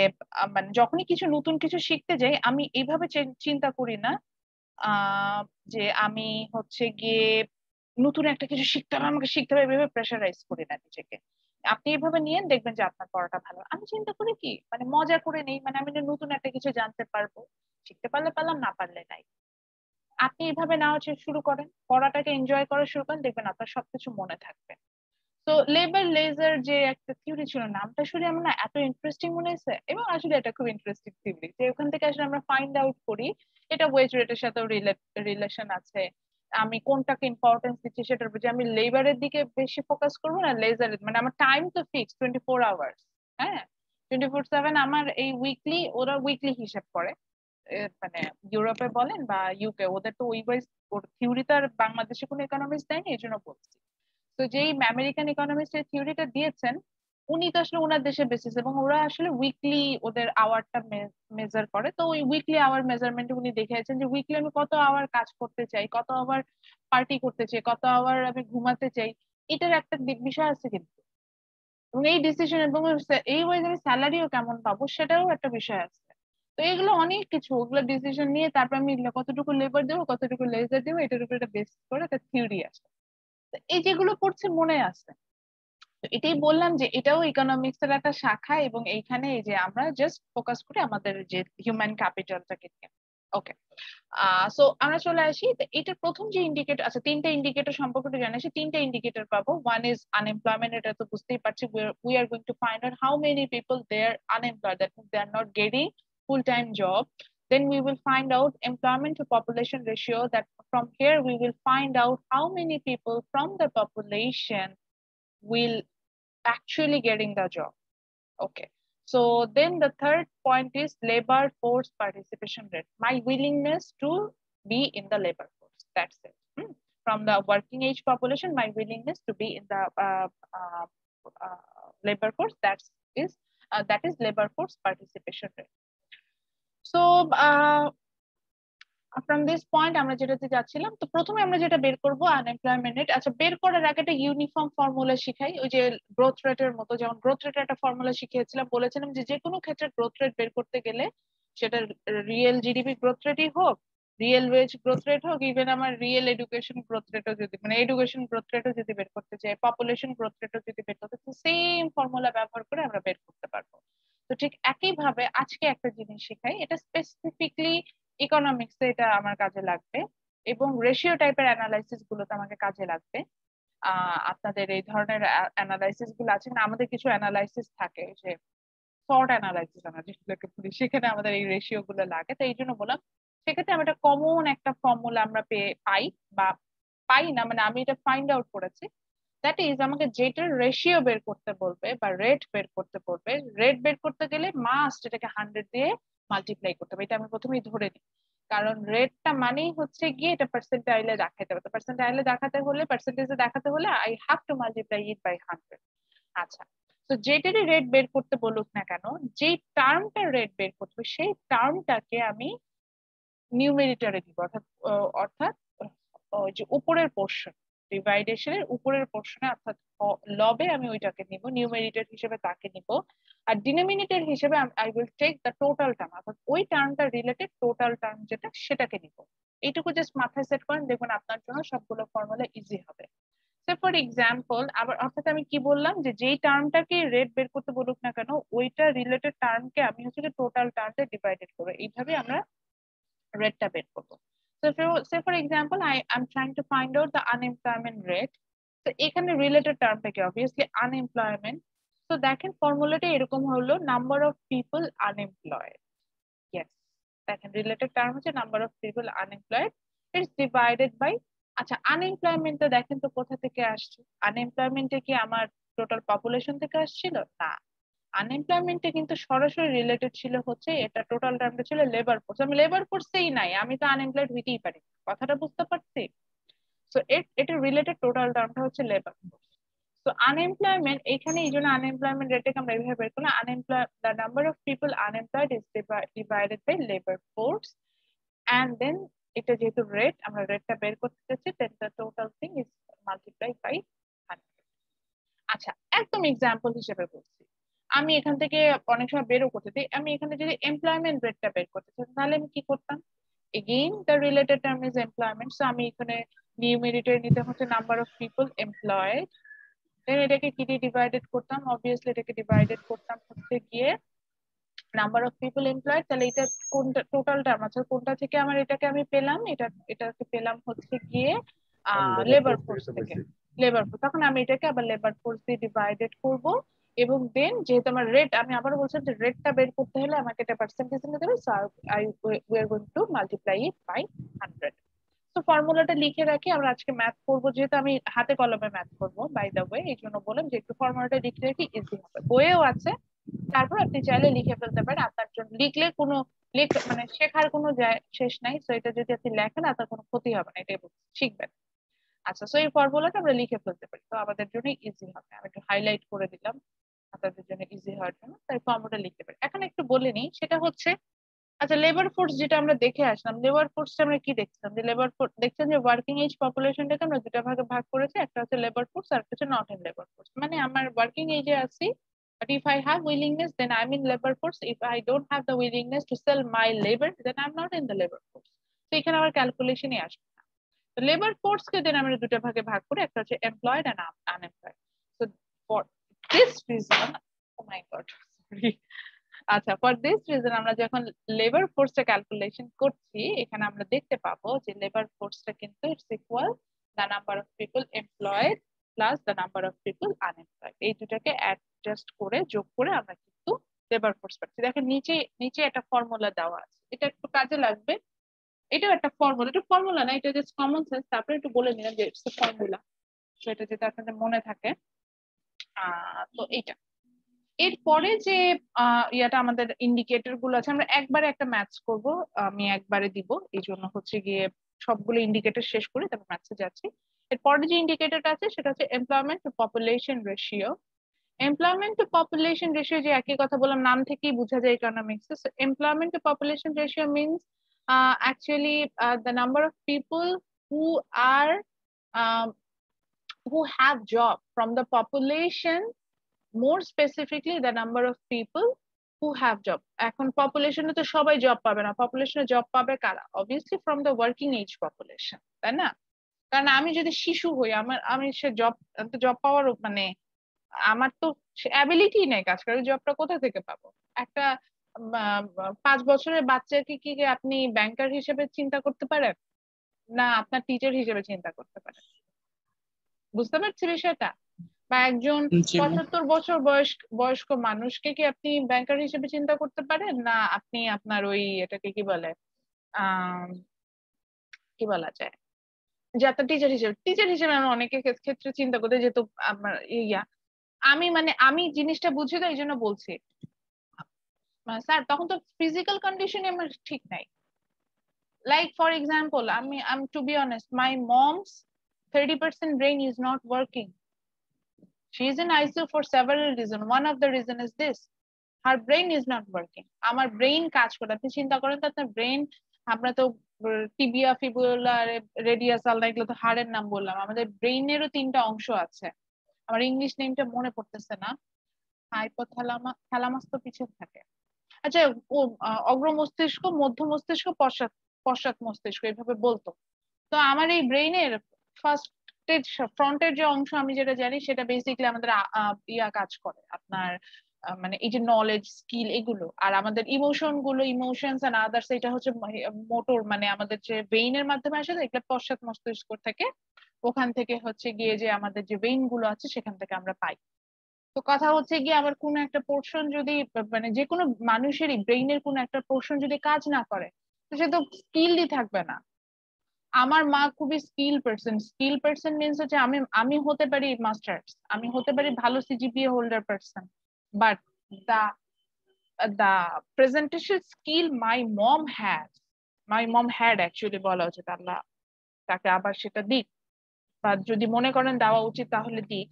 মানে যখনই কিছু নতুন কিছু শিখতে যাই আমি এইভাবে চিন্তা করি না আহ যে আমি হচ্ছে গিয়ে নতুন একটা কিছু শিখতে হবে, আমাকে শিখতে হবে, এভাবে প্রেশারাইজ করি না নিজেকে। আপনি এভাবে নিয়েন, দেখবেন যে আপনার পড়াটা ভালো। আমি চিন্তা করি কি মানে মজা করে নেই, মানে আমি যে নতুন একটা কিছু জানতে পারবো, শিখতে পারলে পারলাম, না পারলে নাই। আপনি এভাবে নেওয়া শুরু করেন, পড়াটাকে এনজয় করা শুরু করেন, দেখবেন আপনার সবকিছু মনে থাকবে। তো লেবার লেজার যে একটা থিওরি ছিল, নামটা শুনে আমার না এত ইন্টারেস্টিং মনে হয়েছে, এবং আসলে এটা খুব ইন্টারেস্টিং থিওরি যে ওখান থেকে আসলে আমরা ফাইন্ড আউট করি এটা ওয়েজ রেটের সাথেও রিলেশন আছে। আমি কোনটাকে ইম্পর্টেন্স দিচ্ছি সেটার উপর, যে আমি লেবারের দিকে বেশি ফোকাস করবো না লেজারের, মানে আমার টাইম তো ফিক্স 24 আওয়ার্স। হ্যাঁ, 24/7 আমার এই উইকলি, ওরা উইকলি হিসাব করে। মানে ইউরোপে বলেন বা ইউকে, ওদের তো ওই ওয়াইজ থিওরি তো আর বাংলাদেশে কোনো ইকোনমিক্স দেয়নি, এই জন্য বলছি। তো যেই আমেরিকান ইকোনমিস্ট এর থিওরিটা দিয়েছেন উনি তো আসলে ওনার দেশের বেসিস, এবং ওরা আসলে উইকলি ওদের আওয়ারটা মেজার করে। তো ওই উইকলি আওয়ার মেজারমেন্টে উনি দেখিয়েছেন যে উইকলি আমি কত আওয়ার কাজ করতে চাই, কত আওয়ার পার্টি করতে চাই, কত আওয়ার আমি ঘুমাতে চাই। এটার একটা বিষয় আছে কিন্তু, এবং এই ডিসিশন এবং এই ওয়াইজ আমি স্যালারিও কেমন পাবো সেটাও একটা বিষয় আছে। তো এগুলো অনেক কিছু, ওগুলো ডিসিশন নিয়ে তারপর আমি কতটুকু লেবার দেবো, কতটুকু লেজার দেবো, এটার উপর একটা বেস করে একটা থিওরি আছে। তো এই যেগুলো পড়ছে মনে আছে। তো এটাই বললাম যে এটাও ইকোনমিক্স এর একটা শাখা, এবং এইখানে এই যে আমরা জাস্ট ফোকাস করি আমাদের যে হিউম্যান ক্যাপিটালটাকে নিয়ে। ওকে, সো আমরা চলে আসি। তো এটার প্রথম যে ইন্ডিকেটর আছে, তিনটা ইন্ডিকেটর সম্পর্কে একটু জানাচ্ছি। তিনটা ইন্ডিকেটর পাবো। ওয়ান ইজ আনএমপ্লয়মেন্ট, এটা তো বুঝতেই পারছি। We are going to find out how many people they are unemployed, that means they are not getting full time job. Then we will find out employment to population ratio, that from here we will find out how many people from the population will actually getting the job. Okay. So then the third point is labor force participation rate. My willingness to be in the labor force. That's it. From the working age population, my willingness to be in the labor force. That is labor force participation rate. So from this point আমরা যেটাতে যাচ্ছিলাম, তো প্রথমে আমরা যেটা বের করব unemployment rate. আচ্ছা, বের করার আগে একটা ইউনিফর্ম ফর্মুলা শিখাই, ওই যে গ্রোথ রেটের মতো। যেমন গ্রোথ রেটের একটা ফর্মুলা শিখিয়েছিলাম, বলেছিলাম যে যে কোনো ক্ষেত্রে গ্রোথ রেট বের করতে গেলে, সেটা রিয়েল জিডিপি গ্রোথ রেটই হোক, রিয়েল ওয়েজ গ্রোথ রেট হোক, ইভেন আমার রিয়েল এডুকেশন গ্রোথ রেটও যদি, মানে এডুকেশন গ্রোথ রেটও যদি বের করতে চাই, পপুলেশন গ্রোথ রেটও যদি বের করতে চাই, সেম ফর্মুলা ব্যবহার করে আমরা বের করতে পারবো। তো ঠিক একইভাবে আজকে একটা জিনিস শিখাই, এটা স্পেসিফিকলি ইকোনমিক্স এ এটা আমার কাজে লাগবে, এবং রেশিও টাইপের অ্যানালাইসিস গুলোতে আমাকে কাজে লাগবে। আপনাদের এই ধরনের অ্যানালাইসিস গুলো আছে না, আমাদের কিছু অ্যানালাইসিস থাকে যে শর্ট অ্যানালাইসিস আমরা যেগুলোকে বলি, সেখানে আমাদের এই রেশিও গুলো লাগে। তো এই জন্য বললাম, সেক্ষেত্রে আমরা একটা কমন একটা ফর্মুলা আমরা পাই, বা পাই না, মানে আমি এটা ফাইন্ড আউট করেছি। দ্যাট ইজ, আমাকে যেটার রেশিও বের করতে বলবে বা রেট বের করতে বলবে, রেট বের করতে গেলে মাস্ট এটাকে 100 দিয়ে মাল্টিপ্লাই করতে হবে। এটা আমি প্রথমেই ধরে নিই, কারণ রেটটা মানেই হচ্ছে গিয়ে এটা পার্সেন্টাইলে দেখাতে হবে। তো পার্সেন্টাইলে দেখাতে হলে, পার্সেন্টেজে দেখাতে হলে I have to multiply it by 100। আচ্ছা, তো যেটারই রেট বের করতে বলুক না কেন, যেই টার্মটার রেট বের করতে হবে, সেই টার্মটাকে আমি নিউমেরিটরে দিব, অর্থাৎ অর্থাৎ ওই যে উপরের পোর্শন, ডিভাইডেশনের উপরের পোর্শনে, অর্থাৎ লবে আমি ওইটাকে নিব, নিউমেরিটর হিসেবে তাকে নিব। আর ডিনোমিনেটর হিসেবে I will take the total term, অর্থাৎ ওই টার্মটা রিলেটেড টোটাল টার্ম যেটা, সেটাকে নিব। এইটুকু জাস্ট মাথায় সেট করেন, দেখুন আপনার জন্য সবগুলো ফর্মুলা ইজি হবে। ফর এক্সাম্পল, আবার অর্থাৎ আমি কি বললাম, যে যেই টার্মটাকে রেট বের করতে বলুক না কেন, ওইটা রিলেটেড টার্মকে আমি হচ্ছে টোটাল টার্মে ডিভাইডেড করবো, এইভাবে আমরা রেটটা বের করবো। So say for example, I'm trying to find out the unemployment rate. তো এখানে রিলেটেড টার্মটা কি, অবভিয়াসলি আনএমপ্লয়মেন্ট। তো দেখেন ফর্মুলাটা এরকম হলো, number of people unemployed. Yes, দেখেন রিলেটেড টার্ম হচ্ছে number of people unemployed, it's divided by, আচ্ছা আনএমপ্লয়মেন্টটা দেখেন তো কোথা থেকে আসছে, আনএমপ্লয়মেন্টে কি আমার টোটাল পপুলেশন থেকে আসছিল? না, আনএমপ্লয়মেন্টে কিন্তু সরাসরি রিলেটেড ছিল হচ্ছে, এটা টোটাল টার্মটা ছিল লেবার ফোর্স। আমি লেবার ফোর্সেই নাই, আমি তো আনএমপ্লয়েড হইতেই পারি, কথাটা বুঝতে পারছি? তো এটা রিলেটেড টোটাল টার্মটা হচ্ছে লেবার ফোর্স। তো আনএমপ্লয়মেন্ট এখানে, এই জন্য আনএমপ্লয়মেন্ট রেটকে আমরা এইভাবে বের করলাম, the number of people unemployed is divided by labour force, and then এটা যেহেতু রেট, আমরা রেটটা বের করতে চাচ্ছি, then the total thing is multiply by 100। আচ্ছা, একদম এক্সাম্পল হিসেবে বলছি, আমি এখান থেকে অনেক সময় বেরও করতে চাই, আমি এখানে যদি এমপ্লয়মেন্ট রেটটা বের করতে চাই, তাহলে আমি কি করতাম? Again the related term is employment, so আমি এখানে নিউমেরিটর নিতে হচ্ছে নাম্বার অফ পিপল এমপ্লয়েড, দেন এটাকে কি দিয়ে ডিভাইডেড করতাম? অবভিয়াসলি এটাকে ডিভাইডেড করতাম হচ্ছে গিয়ে নাম্বার অফ পিপল এমপ্লয়েড। তাহলে এটা কোনটা টোটাল টার্ম আছে, কোনটা থেকে আমার এটাকে আমি পেলাম? এটাকে পেলাম হচ্ছে গিয়ে লেবার ফোর্স থেকে, লেবার ফোর্স। তখন আমি এটাকে আবার লেবার ফোর্স দিয়ে ডিভাইডেড করব, এবং দেন যেহেতু আমার রেট, আমি আবার বলছি যে রেটটা বের করতে হলে আমাকে এটা পার্সেন্টেজ নিতে হবে, so we are going to multiply it by 100। তো ফর্মুলাটা লিখে রাখি, আমরা আজকে ম্যাথ করবো, যেহেতু আমি হাতে কলমে ম্যাথ করবো বাই দ্য ওয়ে, এই জন্য বললাম যে একটু ফর্মুলাটা লিখে রাখি, ইজি হবে, বইয়েও আছে। তারপর আপনি চাইলে লিখে ফেলতে পারেন, আপনার জন্য লিখলে কোনো মানে শেখার কোনো শেষ নাই, তো এটা যদি আপনি লেখেন আপনার কোনো ক্ষতি হবে না, এটাই শিখবেন। আচ্ছা, সো এই ফর্মুলাটা আমরা লিখে ফেলতে পারি, তো আমাদের জন্য ইজি হবে। আমি একটু হাইলাইট করে দিলাম আপনাদের জন্য ইজি হওয়ার জন্য, তাই ফর্মুলা লিখতে পারি। এখন একটু বলে নিই, সেটা হচ্ছে, আচ্ছা লেবার ফোর্স যেটা আমরা দেখে আসলাম, লেবার ফোর্সটা আমরা কি দেখছিলাম, যে লেবার ফোর্স দেখছেন যে ওয়ার্কিং এজ পপুলেশনটাকে আমরা দুটা ভাগে ভাগ করেছি, একটা হচ্ছে লেবার ফোর্স আর একটা হচ্ছে নট ইন লেবার ফোর্স। মানে আমার ওয়ার্কিং এজে আছি, but if I have willingness then I'm in labor force, if I don't have the willingness to sell my labor then I'm not in the labor force। তো এখানে আমার ক্যালকুলেশনই আসবে না। তো লেবার ফোর্স কে দেন আমরা দুটো ভাগে ভাগ করে, একটা হচ্ছে employed and unemployed. So for this reason, oh my god sorry, আচ্ছা ফর দিস রিজন আমরা যখন লেবার ফোর্সটা ক্যালকুলেশন করছি, এখানে আমরা দেখতে পাবো যে লেবার ফোর্সটা কিন্তু it's equal the number of people employed plus the number of people unemployed, এই দুটাকে অ্যাডজাস্ট করে যোগ করে আমরা কিন্তু লেবার ফোর্স পাচ্ছি। দেখেন নিচে নিচে একটা ফর্মুলা দেওয়া আছে, এটা একটু কাজে লাগবে। এটাও একটা ফর্মুলা, এটা ফর্মুলা না, এটা জাস্ট কমন সেন্স। তারপরে একটু বলে নিলাম যে ইটস এ ফর্মুলা, তো এটা যদি আপনাদের মনে থাকে। তো এইটা এরপরে যে ইয়াটা আমাদের ইন্ডিকেটর গুলো আছে, আমরা একবারে একটা ম্যাথস করব, আমি একবারে দিব, এই জন্য হচ্ছে গিয়ে সবগুলো ইন্ডিকেটর শেষ করে তারপর ম্যাথসে যাচ্ছি। এরপরে যে ইন্ডিকেটরটা আছে সেটা হচ্ছে employment to population ratio. Employment to population ratio, যে একই কথা বললাম, নাম থেকেই বোঝা যায় economics. Employment to population ratio means Actually, the number of people who are um, who have job from the population, more specifically the number of people who have job. এখন পপুলেশনে তো সবাই জব পাবে না, পপুলেশনে জব পাবে কারা? Obviously from the working age population, তাই না? কারণ আমি যদি শিশু হই, আমি সে জব পাওয়ার মানে আমার তো অ্যাবিলিটি নেই কাজ করার, জবটা কোথা থেকে পাবো? একটা 5 বছরের বাচ্চাকে কি আপনি ব্যাংকার হিসেবে চিন্তা করতে পারেন, না আপনার টিচার হিসেবে চিন্তা করতে পারেন? বুঝতে পারছি বিষয়টা? বা একজন জি ম্যাম। 75 বছর বয়স্ক মানুষকে কি আপনি ব্যাংকার হিসেবে চিন্তা করতে পারেন, না আপনি আপনার ওই এটাকে কি বলে কি বলা যায়, যে আপনার টিচার হিসেবে আমি অনেকের ক্ষেত্রে চিন্তা করতে, যেহেতু আমার আমি জিনিসটা বুঝি তো এই জন্য বলছি। স্যার তখন তো ফিজিক্যাল কন্ডিশন আমার ঠিক নাই। লাইক ফর এক্সাম্পল, আমি to be honest, my mom's 30% brain is not working. She is in ICU for several reasons. One of the reason is this: her brain is not working. আমার brain কাজ করে, আপনি চিন্তা করেন তো আপনার brain, আমরা তো টিবিয়া, ফিবুলা, রেডিয়াস, আলনা, এগুলো তো হাড়ের নাম বললাম। আমাদের ব্রেইনেরও 3টা অংশ আছে, আমার ইংলিশ নেমটা মনে পড়তেছে না। থ্যালামাস তো পিছনে থাকে। আচ্ছা, ও অগ্র মস্তিষ্ক, মধ্য মস্তিষ্ক, পশ্চাৎ মস্তিষ্ক, এইভাবে বলতো। তো আমার এই ব্রেইনের ফ্রন্টের যে অংশ আমি যেটা জানি সেটা বেসিক্যালি আমাদের কাজ করে আপনার মানে এই যে নলেজ, স্কিল, এগুলো। আর আমাদের ইমোশনস এন্ড আদার্স, এটা হচ্ছে মোটর, মানে আমাদের যে ব্রেইনের মাধ্যমে আসে, এগুলো পশ্চাৎ মস্তিষ্ক থেকে, ওখান থেকে হচ্ছে গিয়ে যে আমাদের যে ব্রেইন গুলো আছে সেখান থেকে আমরা পাই। তো কথা হচ্ছে গিয়ে আমার কোনো একটা পোর্শন যদি, মানে যে কোনো মানুষেরই ব্রেইনের কোনো একটা পোর্শন যদি কাজ না করে, তো সে তো স্কিলই থাকবে না। আমার মা খুবই স্কিল পার্সন মিনস হচ্ছে আমি হতে পারি মাস্টার্স, আমি হতে পারি ভালো CGPA holder person, but the the presentation skill my mom had actually বলা উচিত, আল্লাহ তাকে আবার সেটা দিক, বা যদি মনে করেন দেওয়া উচিত তাহলে দিক।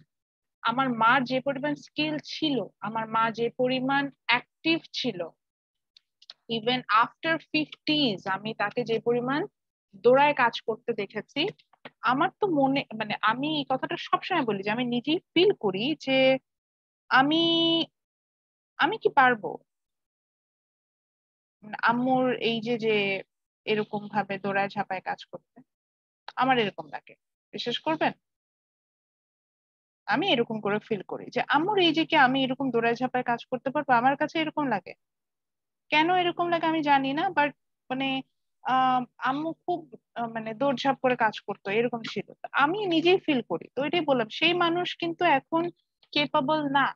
আমার মার যে পরিমাণ স্কিল ছিল, আমার মা যে পরিমাণ অ্যাক্টিভ ছিল, ইভেন আফটার 50s আমি তাকে যে পরিমাণ দৌড়ায় কাজ করতে দেখেছি, আমার তো মনে, মানে আমি এই কথাটা সবসময় বলি যে আমি নিজেই ফিল করি যে আমি আমি কি পারবো আম্মুর এই যে যে এরকম ভাবে দৌড়ায় ঝাঁপায় কাজ করতে। আমার এরকম লাগে, বিশ্বাস করবেন, আমি এরকম করে ফিল করি যে আম্মুর এই যে কি আমি এরকম দৌড়ায় ঝাঁপায় কাজ করতে পারবো, আমার কাছে এরকম লাগে। কেন এরকম লাগে আমি জানি না, বাট মানে আম্মু খুব মানে দৌড়ঝাঁপ করে কাজ করতো, এরকম ছিল। তো আমি নিজেই ফিল করি, তো এটাই বললাম, সেই মানুষ কিন্তু এখন কেপাবল না,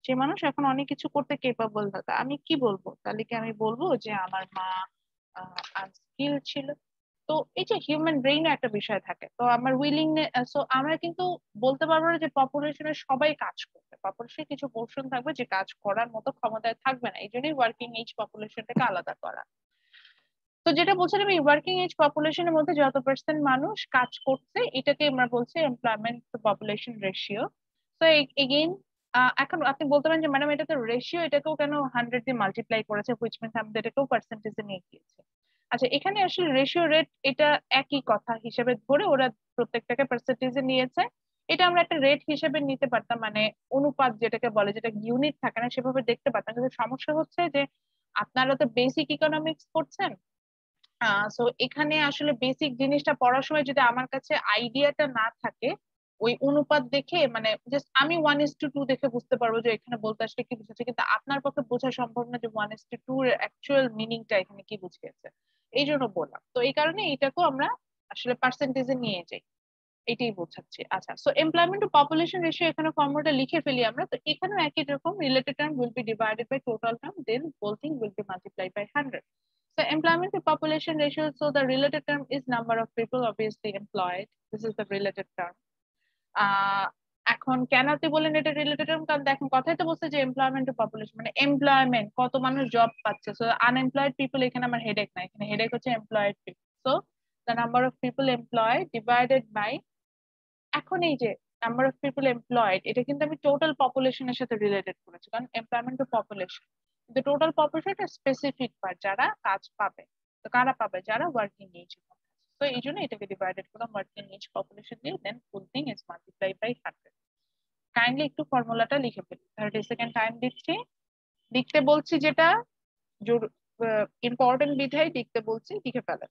সে মানুষ এখন অনেক কিছু করতে কেপাবল না। তা আমি কি বলবো, তাহলে কি আমি বলবো যে আমার মা আনস্কিল ছিল? তো এই যে হিউম্যান ব্রেইন একটা বিষয় থাকে, তো আমার উইলিংনেস, সো আমরা কিন্তু বলতে পারবো না যে পপুলেশনের সবাই কাজ করবে, পপুলেশনে কিছু পোর্শন থাকবে যে কাজ করার মতো ক্ষমতায় থাকবে না, এই জন্যই ওয়ার্কিং এজ পপুলেশনটাকে আলাদা করা। তো যেটা বলছিলাম, এই ওয়ার্কিং এজ পপুলেশনের মধ্যে যত পার্সেন্ট মানুষ কাজ করছে, এটাকে আমরা বলছি এমপ্লয়মেন্ট টু পপুলেশন রেশিও। তো এগেইন এখন আপনি বলতে পারেন যে ম্যাডাম এটা তো রেশিও, এটাকেও কেন 100 দিয়ে মাল্টিপ্লাই করেছে, হুইচ মিনস আমাদের এটাকেও পার্সেন্টেজে নিয়ে গিয়েছে। আচ্ছা, এখানে আসলে রেশিও রেট এটা একই কথা হিসেবে ধরে ওরা প্রত্যেকটাকে পার্সেন্টেজে নিয়েছে। এটা আমরা একটা রেট হিসেবে নিতে পারতাম, মানে অনুপাত যেটাকে বলে, যেটা ইউনিট থাকে না, সেভাবে দেখতে পারতাম। কিন্তু সমস্যা হচ্ছে যে আপনারা তো বেসিক ইকোনমিক্স পড়ছেন, সো এখানে আসলে বেসিক জিনিসটা পড়ার সময় যদি আমার কাছে আইডিয়াটা না থাকে, ওই অনুপাত দেখে মানে জাস্ট আমি 1:2 দেখে বুঝতে পারবো যে এখানে বলতে আসলে কি বুঝাচ্ছে, কিন্তু আপনার পক্ষে বোঝা সম্ভব না যে 1:2 এর অ্যাকচুয়াল মিনিংটা এখানে কি বুঝিয়েছে। এই জন্য বললাম, তো এই কারণে এটাকেও আমরা আসলে পার্সেন্টেজে নিয়ে যাই, এটাই বোঝাচ্ছি। আচ্ছা, so employment to population ratio এখানে ফর্মুলাটা লিখে ফেলি আমরা, তো এখানেও একই রকম, related term will be divided by total term, then whole thing will be multiplied by 100. So employment to population ratio, so the related term is number of people obviously employed. This is the related term. এখন কেন আপনি বলেন এটা related term, কারণ দেখেন কথাই তো বলছে যে এমপ্লয়মেন্ট টু পপুলেশন, মানে এমপ্লয়মেন্ট, কত মানুষ জব পাচ্ছে। সো আনএমপ্লয়েড পিপল, এখানে আমার হেডেক নাই, এখানে হেডেক হচ্ছে employed people. So the number of people employed divided by, এখন এই যে নাম্বার অফ পিপল এমপ্লয়েড, এটা কিন্তু আমি টোটাল পপুলেশনের সাথে রিলেটেড করেছি, কারণ এমপ্লয়মেন্ট টু পপুলেশন, কিন্তু টোটাল পপুলেশন একটা স্পেসিফিক পার্ট যারা কাজ পাবে। তো কারা পাবে? যারা ওয়ার্কিং এজ। তো এই জন্য এটাকে ডিভাইডেড করলাম ওয়ার্কিং এজ পপুলেশন দিয়ে, then full thing is multiply by 100। Kindly একটু ফর্মুলাটা লিখে ফেলি। 30 সেকেন্ড টাইম দিচ্ছি, লিখতে বলছি যেটা ইম্পর্টেন্ট বিধায় লিখতে বলছি, লিখে ফেলেন।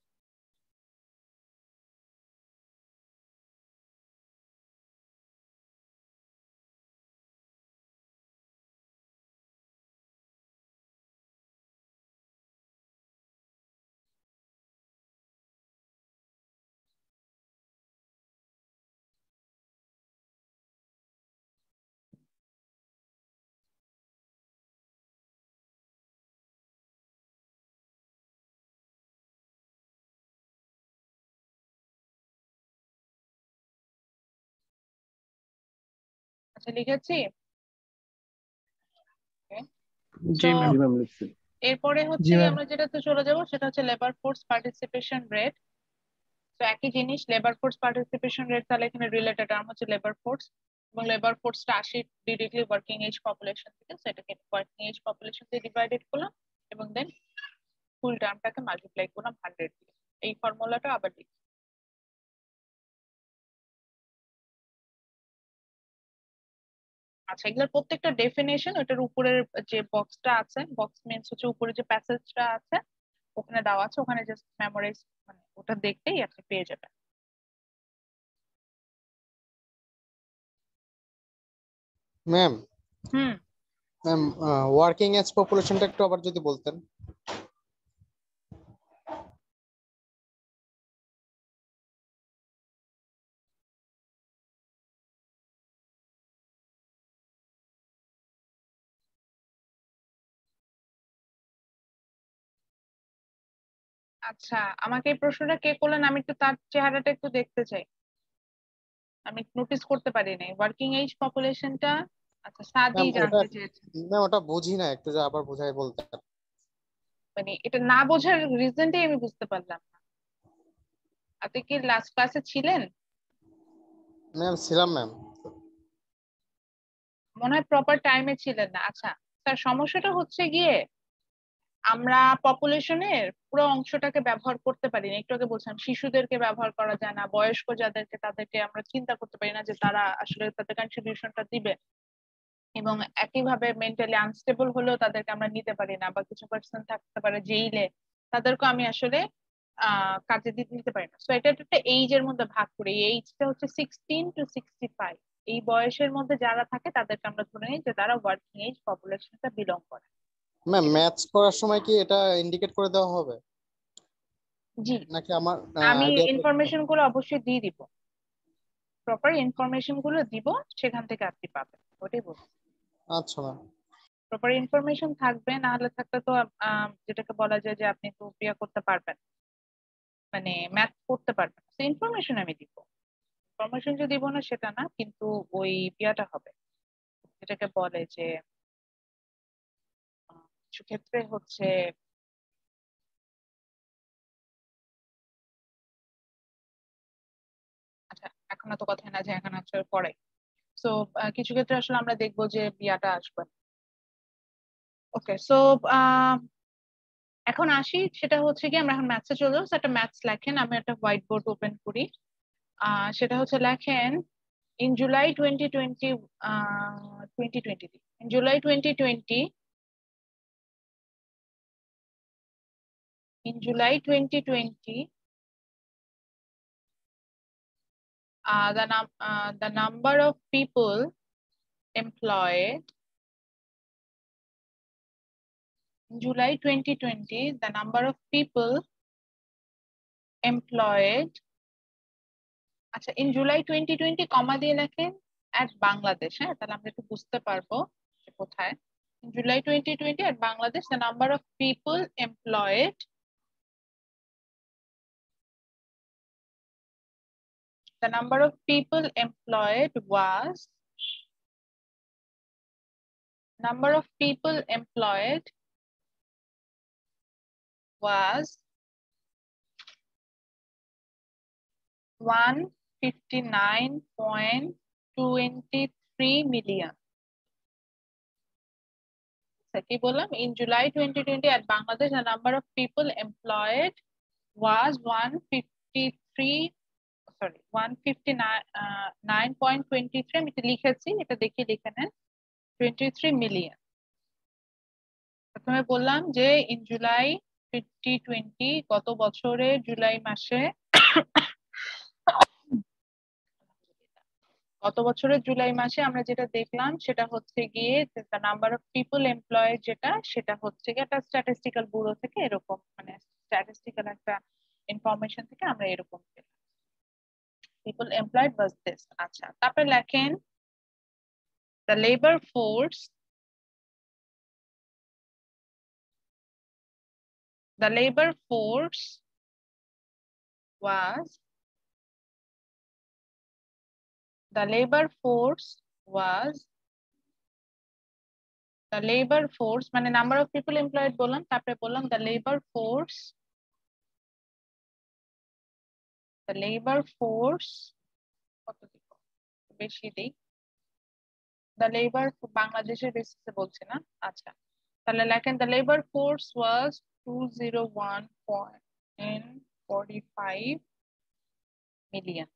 আচ্ছা লিখেছি। জি So, ম্যাম। ম্যাম লিখছি। এরপরে হচ্ছে জি কি ম্যাম। আমরা যেটাতে চলে যাব সেটা হচ্ছে লেবার ফোর্স পার্টিসিপেশন রেট। তো একই জিনিস, লেবার ফোর্স পার্টিসিপেশন রেট, তাহলে এখানে রিলেটেড টার্ম হচ্ছে লেবার ফোর্স, এবং লেবার ফোর্সটা আসে ডিরেক্টলি ওয়ার্কিং এজ পপুলেশন থেকে, সেটাকে ওয়ার্কিং এজ পপুলেশন দিয়ে ডিভাইডেড করলাম, এবং দেন ফুল টার্মটাকে মাল্টিপ্লাই করলাম 100 দিয়ে। এই ফর্মুলাটা আবার লিখি। আচ্ছা, এগুলোর প্রত্যেকটা ডেফিনেশন ওটার উপরের যে বক্সটা আছে, বক্স মিন্স হচ্ছে উপরে যে প্যাসেজটা আছে ওখানে দেওয়া আছে, ওখানে জাস্ট মেমোরাইজ মানে ওটা দেখতেই আপনি পেয়ে যাবেন। ম্যাম, হুম। ম্যাম ওয়ার্কিং এজ পপুলেশনটা একটু আবার যদি বলতেন। আচ্ছা, আমাকে এই প্রশ্নটা কে করলেন? আমি একটু তার চেহারাটা একটু দেখতে চাই, আমি নোটিস করতে পারি নাই ওয়ার্কিং এজ পপুলেশনটা। আচ্ছা, সাদি ম্যাম ওটা, জানতে চেয়েছে। ম্যাম ওটা বুঝি না, একটু আবার বোঝাই বলতেন। মানে এটা না বোঝার রিজনটাই আমি বুঝতে পারলাম না। আপনি কি লাস্ট ক্লাসে ছিলেন? ম্যাম ছিলাম ম্যাম। মনে হয় প্রপার টাইমে ছিলেন না। আচ্ছা স্যার, সমস্যাটা হচ্ছে গিয়ে আমরা পপুলেশনের পুরো অংশটাকে ব্যবহার করতে পারি না। একটু আগে বলছিলাম শিশুদেরকে ব্যবহার করা যায় না, বয়স্ক যাদেরকে তাদেরকে আমরা চিন্তা করতে পারি না যে তারা আসলে তাদের কন্ট্রিবিউশনটা দিবে, এবং একইভাবে মেন্টালি আনস্টেবল হলেও তাদেরকে আমরা নিতে পারি না, বা কিছু পার্সন থাকতে পারে জেইলে, তাদেরকে আমি আসলে কাজে দিতে নিতে পারি না। তো এটা একটা এইজের মধ্যে ভাগ করি। এই এইজটা হচ্ছে 16 to 65। এই বয়সের মধ্যে যারা থাকে তাদেরকে আমরা ধরে নিই যে তারা ওয়ার্কিং এজ পপুলেশনটা বিলং করে। ম্যাম ঠিক আছে? ম্যাথস করার সময় কি এটা ইন্ডিকেট করে দেওয়া হবে জি, নাকি আমার আমি আইডিয়া? ইনফরমেশন গুলো অবশ্যই দিয়ে দিব, প্রপার ইনফরমেশন গুলো দিব, সেখান থেকে আপনি পাবেন। ওটাই বলছি, আচ্ছা ম্যাম। প্রপার ইনফরমেশন থাকবে, না হলে থাকলে তো যেটাকে বলা যায় যে আপনি তো ক্রিয়া করতে পারবেন, মানে ম্যাথ করতে পারবেন। তো ইনফরমেশন আমি দিব, ইনফরমেশন যে দিব না সেটা না, কিন্তু ওই ক্রিয়াটা হবে, যেটাকে বলে যে কিছু ক্ষেত্রে হচ্ছে আচ্ছা এখন এত কথা না, যে এখন আসলে পরে। তো কিছু ক্ষেত্রে আসলে আমরা দেখবো যে বিয়াটা আসবে। ওকে, সো এখন আসি, সেটা হচ্ছে কি আমরা এখন ম্যাথসে চলে যাবো। So, একটা ম্যাথস লেখেন, আমি একটা হোয়াইট বোর্ড ওপেন করি। সেটা হচ্ছে লেখেন in July 2020, 2020, in July 2020, in July 2020, the number of people employed, in July 2020, the number of people employed, আচ্ছা in July 2020 কমা দিয়ে লেখেন at বাংলাদেশ। হ্যাঁ, তাহলে আমরা একটু বুঝতে পারবো যে কোথায়। In July 2020 at Bangladesh, the number of people employed, the number of people employed was, number of people employed was 159.23 million. আছে কি বললাম in July 2020 at Bangladesh the number of people employed was 159.23 আমি এটা লিখেছি এটা দেখে লিখে নেন 23 মিলিয়ন প্রথমে বললাম যে ইন জুলাই 2020 গত বছরে জুলাই মাসে গত বছরের জুলাই মাসে আমরা যেটা দেখলাম সেটা হচ্ছে গিয়ে the number of people employed যেটা সেটা হচ্ছে গিয়ে একটা স্ট্যাটিস্টিক্যাল ব্যুরো থেকে এরকম মানে স্ট্যাটিস্টিক্যাল একটা ইনফরমেশন থেকে আমরা এরকম পেলাম পিপল এমপ্লয়েড ওয়াজ দিস আচ্ছা তারপরে লেখেন the labour force the labor force was the labor force was the labor force মানে number of people employed বললাম তারপরে বললাম the labor force কত দিব বেশি দেই the labor বাংলাদেশের বেসিসে বলছি না আচ্ছা তাহলে লেখেন the labor force was 201.45 million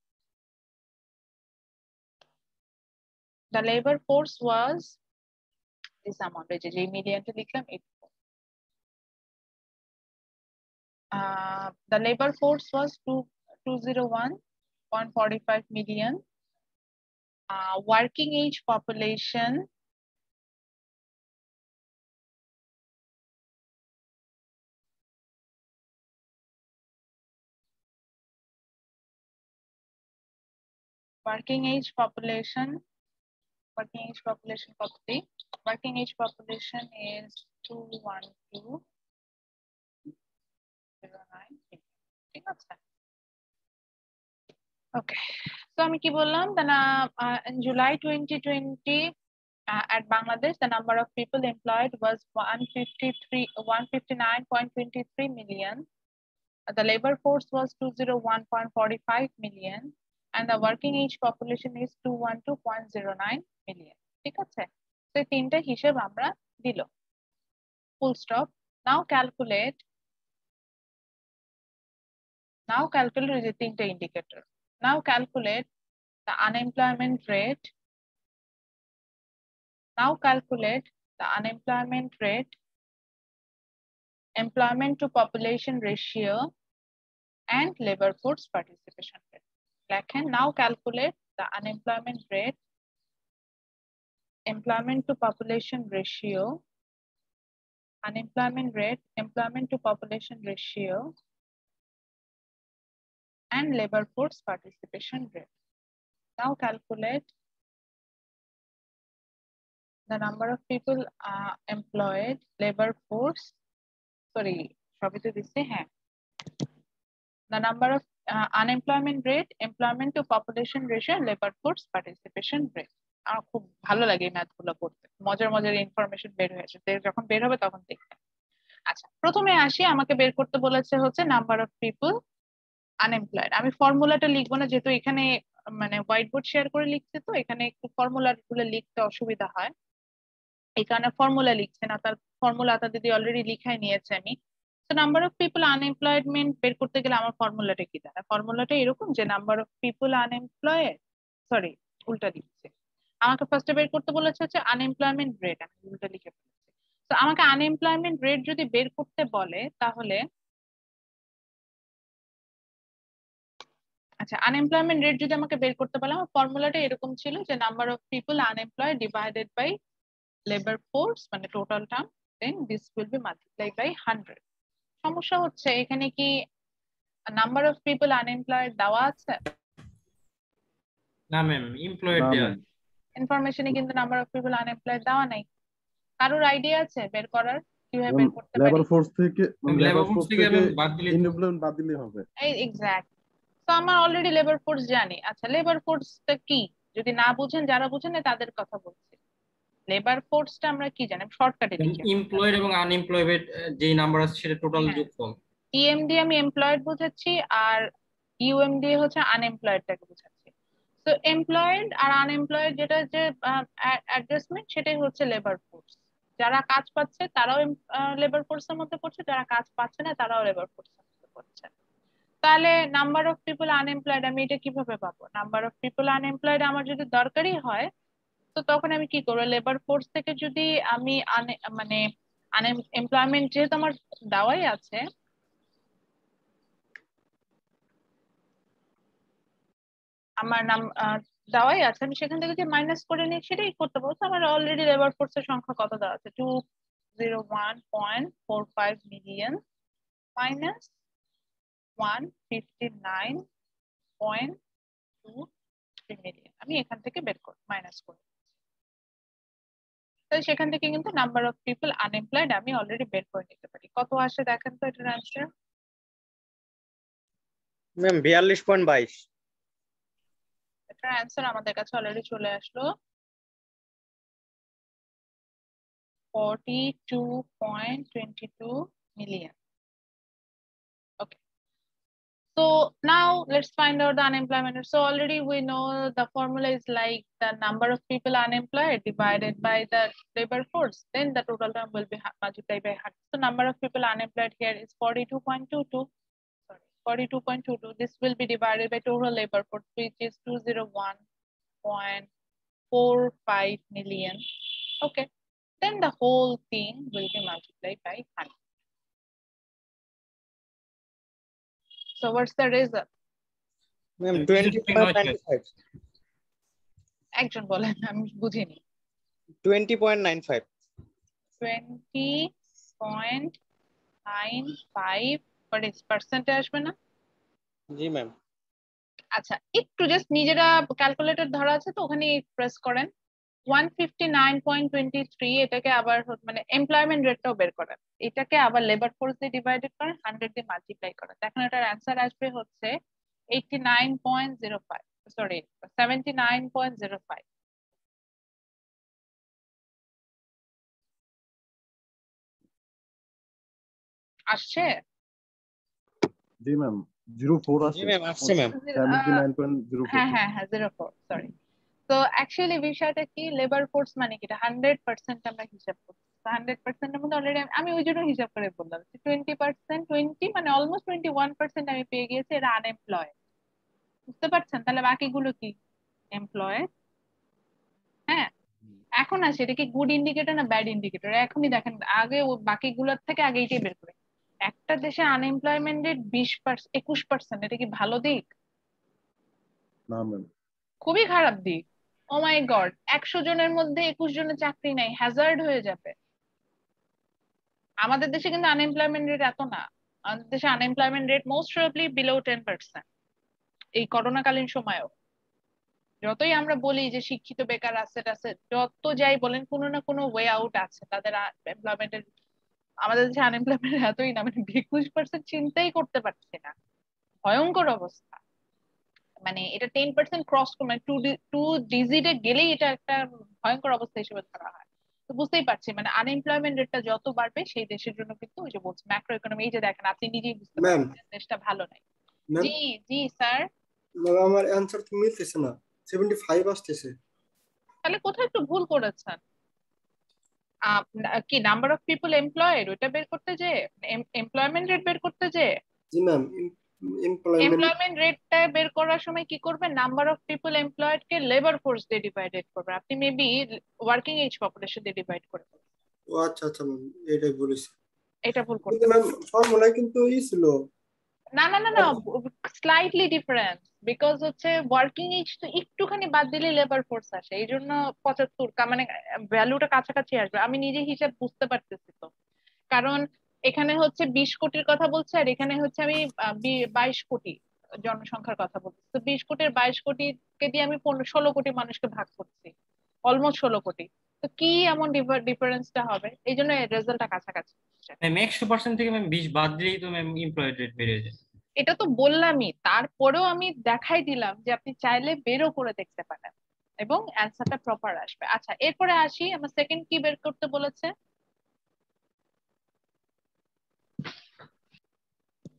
the labor force was this amount এই যে মিলিয়নটা লিখলাম এইটুকু the labor force was 201.45 million working age population working age population property working age population is 212.09 ঠিক আছে okay so আমি কি বললাম in July 2020 at Bangladesh the number of people employed was 159.23 million the labor force was 201.45 million and the working age population is 212.09 million ঠিক আছে তো এই তিনটা হিসাব আমরা দিল full stop now calculate the তিনটা indicator now calculate the unemployment rate employment to population ratio and labor force participation rate লেখেন now calculate the unemployment rate employment to population ratio employment to population ratio and labor force participation rate now calculate the number of people employed labor force sorry সবই তো দিচ্ছে হ্যাঁ the number of unemployment rate employment to population ratio and labor force participation rate আমার খুব ভালো লাগে math গুলো করতে মজার ইনফরমেশন বের হয়েছে যখন বের হবে তখন দেখবেন আচ্ছা প্রথমে আসি আমাকে বের করতে বলেছে হচ্ছে নাম্বার অফ পিপল আনএমপ্লয়েড আমি ফর্মুলাটা লিখবো না যেহেতু এখানে মানে হোয়াইট বোর্ড শেয়ার করে লিখছে তো এখানে একটু ফর্মুলা গুলো লিখতে অসুবিধা হয় এই কারণে ফর্মুলা লিখছে না তার ফর্মুলাটা দিদি অলরেডি লিখাই নিয়েছে আমি তো নাম্বার অফ পিপল আনএমপ্লয়েডমেন্ট বের করতে গেলে আমার ফর্মুলাটা কি দাঁড়ায় ফর্মুলাটা এরকম যে number of people unemployed sorry উল্টা লিখছে আমাকে ফার্স্টে বের করতে বলেছে হচ্ছে আনএমপ্লয়মেন্ট রেট আমি উল্টা লিখে ফেলেছি তো আমাকে আনএমপ্লয়মেন্ট রেট যদি বের করতে বলে তাহলে আচ্ছা আনএমপ্লয়মেন্ট রেট যদি আমাকে বের করতে বলে আমার ফর্মুলাটা এরকম ছিল যে number of people unemployed divided by labour force মানে total term then this will be multiply by 100 সমস্যা হচ্ছে এখানে কি নাম্বার অফ পিপল আনএমপ্লয়েড দেওয়া আছে না ম্যাম এমপ্লয়েড দেওয়া ইনফরমেশনে কিন্তু নাম্বার অফ পিপল আনএমপ্লয়েড দেওয়া নাই কারোর আইডিয়া আছে বের করার কিভাবে বের করতে পারি লেবার ফোর্স থেকে বাদ দিলে ইনএমপ্লয়েমেন্ট বাদ দিলে হবে এই এক্স্যাক্ট তো আমার অলরেডি লেবার ফোর্স জানি আচ্ছা লেবার ফোর্সটা কি যদি না বুঝেন যারা বুঝেন না তাদের কথা বলছি লেবার ফোর্সটা আমরা কি জানি শর্টকাটে লিখি এমপ্লয়েড এবং আনএমপ্লয়েড যেই নাম্বার আছে সেটা টোটাল যোগফল ইএমডি আমি এমপ্লয়েড বোঝাচ্ছি আর ইউএমডি হচ্ছে আনএমপ্লয়েডটাকে বোঝাচ্ছি তো এমপ্লয়েড আর আনএমপ্লয়েড যেটা যে অ্যাডজাস্টমেন্ট সেটাই হচ্ছে লেবার ফোর্স যারা কাজ পাচ্ছে তারাও লেবার ফোর্সের মধ্যে পড়ছে, যারা কাজ পাচ্ছে না তারাও লেবার ফোর্সের মধ্যে পড়ছে। তাহলে নাম্বার অফ পিপল আনএমপ্লয়েড আমি এটা কিভাবে পাবো? নাম্বার অফ পিপল আনএমপ্লয়েড আমার যদি দরকারই হয়, তো তখন আমি কি করবো? লেবার ফোর্স থেকে যদি আমি মানে আনএমপ্লয়মেন্ট যেহেতু আমার দেওয়াই আছে, আমার নাম দেওয়াই আছে, আমি সেখান থেকে যে মাইনাস করে নিই সেটাই করতে পারবো। তো আমার অলরেডি লেবার ফোর্সের সংখ্যা কত দেওয়া আছে? 201.45 মিলিয়ন মাইনাস 159.23 মিলিয়ন। আমি এখান থেকে বের করি, মাইনাস করি। তাহলে সেখান থেকে কিন্তু নাম্বার অফ পিপল আনএমপ্লয়েড আমি অলরেডি বের করে নিতে পারি। কত আসে দেখেন তো এটার অ্যান্সার? ম্যাম 42.22। এটার অ্যান্সার আমাদের কাছে অলরেডি চলে আসলো, 42.22 million. Okay. So now let's find out the unemployment rate. So already we know the formula is like the number of people unemployed divided by the labor force. Then the total term will be multiplied by 100. So number of people unemployed here is 42.22. Sorry, 42.22. This will be divided by total labor force, which is 201.45 million. Okay. Then the whole thing will be multiplied by 100. So what's the result? Ma'am 20.95। একজন বলেন, আমি বুঝিনি। 20.95। 20.95 পার্সেন্টে আসবে না? জি ma'am. আচ্ছা, একটু just নিজেরা ক্যালকুলেটর ধরা আছে তো ওখানে প্রেস করেন। 159.23 এটাকে আবার মানে এমপ্লয়মেন্ট রেটটাও বের করেন, এটাকে আবার লেবার ফোর্স দিয়ে ডিভাইডেড করেন, 100 দিয়ে মাল্টিপ্লাই করেন, দেখেন এটার অ্যান্সার আসবে হচ্ছে 89.05, সরি 79.05। আসছে? জি ম্যাম 04 জি আছে। ম্যাম আসছে ম্যাম। 79.04। হ্যাঁ হ্যাঁ হ্যাঁ 04, সরি। তো অ্যাকচুয়ালি বিষয়টা কি, লেবার ফোর্স মানে কি, 100% আমরা হিসাব করছি। 100%-এর মধ্যে অলরেডি আমি ওই জন্য হিসাব করে বললাম 20%, 20 মানে অলমোস্ট 21% আমি পেয়ে গিয়েছি এরা আনএমপ্লয়েড। বুঝতে পারছেন? তাহলে বাকিগুলো কি? এমপ্লয়েড। হ্যাঁ, এখন আসে এটা কি গুড ইন্ডিকেটর না ব্যাড ইন্ডিকেটর? এখনই দেখেন, আগে বাকিগুলোর থেকে আগে এইটাই বের করে। একটা দেশে আনএমপ্লয়মেন্ট রেট 21%, এটা কি ভালো দিক? না ম্যাম। খুবই খারাপ দিক। ও মাই গড, 100 জনের মধ্যে 21 জনের চাকরি নাই, হ্যাজার্ড হয়ে যাবে। আমাদের দেশে কিন্তু আনএমপ্লয়মেন্ট রেট এত না। আমাদের দেশে unemployment rate most probably below 10%। এই করোনাকালীন সময়েও যতই আমরা বলি যে শিক্ষিত বেকার আছে, যত যাই বলেন কোনো না কোনো ওয়ে আউট আছে তাদের এমপ্লয়মেন্টের। আমাদের দেশে আনএমপ্লয়মেন্ট এতই না, মানে 21% চিন্তাই করতে পারছি না, ভয়ঙ্কর অবস্থা। মানে এটা 10% ক্রস মানে টু ডিজিটে গেলেই এটা একটা ভয়ঙ্কর অবস্থা হিসেবে ধরা হয়। তো বুঝতেই পারছি মানে আনএমপ্লয়মেন্ট রেটটা যত বাড়বে সেই দেশের জন্য কিন্তু ওই যে বলছি ম্যাক্রো ইকোনমি, এই যে দেখেন আপনি নিজেই বুঝতে ম্যাম পারছেন দেশটা ভালো নাই। ম্যাম জি জি স্যার। ম্যাম আমার অ্যান্সার তো মিলতেছে না, 75 আসতেছে। তাহলে কোথাও একটু ভুল করেছেন। কি নাম্বার অফ পিপল এমপ্লয়েড ওটা বের করতে যে, এমপ্লয়মেন্ট রেট বের করতে যে, জি ম্যাম এমপ্লয়মেন্ট। এমপ্লয়মেন্ট রেটটা বের করার সময় কি করবে, number of people employed K labour force দিয়ে ডিভাইডেড করবে। আপনি মেবি ওয়ার্কিং এজ পপুলেশন দিয়ে ডিভাইড করে ফেলবেন। ও আচ্ছা আচ্ছা ম্যাম, এটাই বলেছি। এটা ভুল কিন্তু করতে ম্যাম ফর্মুলায় কিন্তু ছিল। না না না না, স্লাইটলি ডিফারেন্স। বিকজ হচ্ছে ওয়ার্কিং এজ তো একটুখানি বাদ দিলে লেবার ফোর্স আসে, এই জন্য 75 মানে ভ্যালুটা কাছাকাছি আসবে। আমি নিজে হিসাব বুঝতে পারতেছি তো, কারণ এখানে হচ্ছে 20 কোটির কথা বলছে আর এখানে হচ্ছে আমি 22 কোটি জনসংখ্যার কথা বলছি। তো 20 কোটির 22 কোটিকে দিয়ে আমি 16 কোটি মানুষকে ভাগ করছি, অলমোস্ট 16 কোটি। তো কি এমন ডিফারেন্সটা হবে, এই জন্য রেজাল্টটা কাছাকাছি হচ্ছে। ম্যাম 100% থেকে ম্যাম 20 বাদ দিলেই তো ম্যাম এমপ্লয়েড রেট বেড়ে যায়। এটা তো বললামই, তারপরেও আমি দেখাই দিলাম যে আপনি চাইলে বেরও করে দেখতে পারেন এবং অ্যান্সারটা প্রপার আসবে। আচ্ছা এরপরে আসি, আমার সেকেন্ড কি বের করতে বলেছে?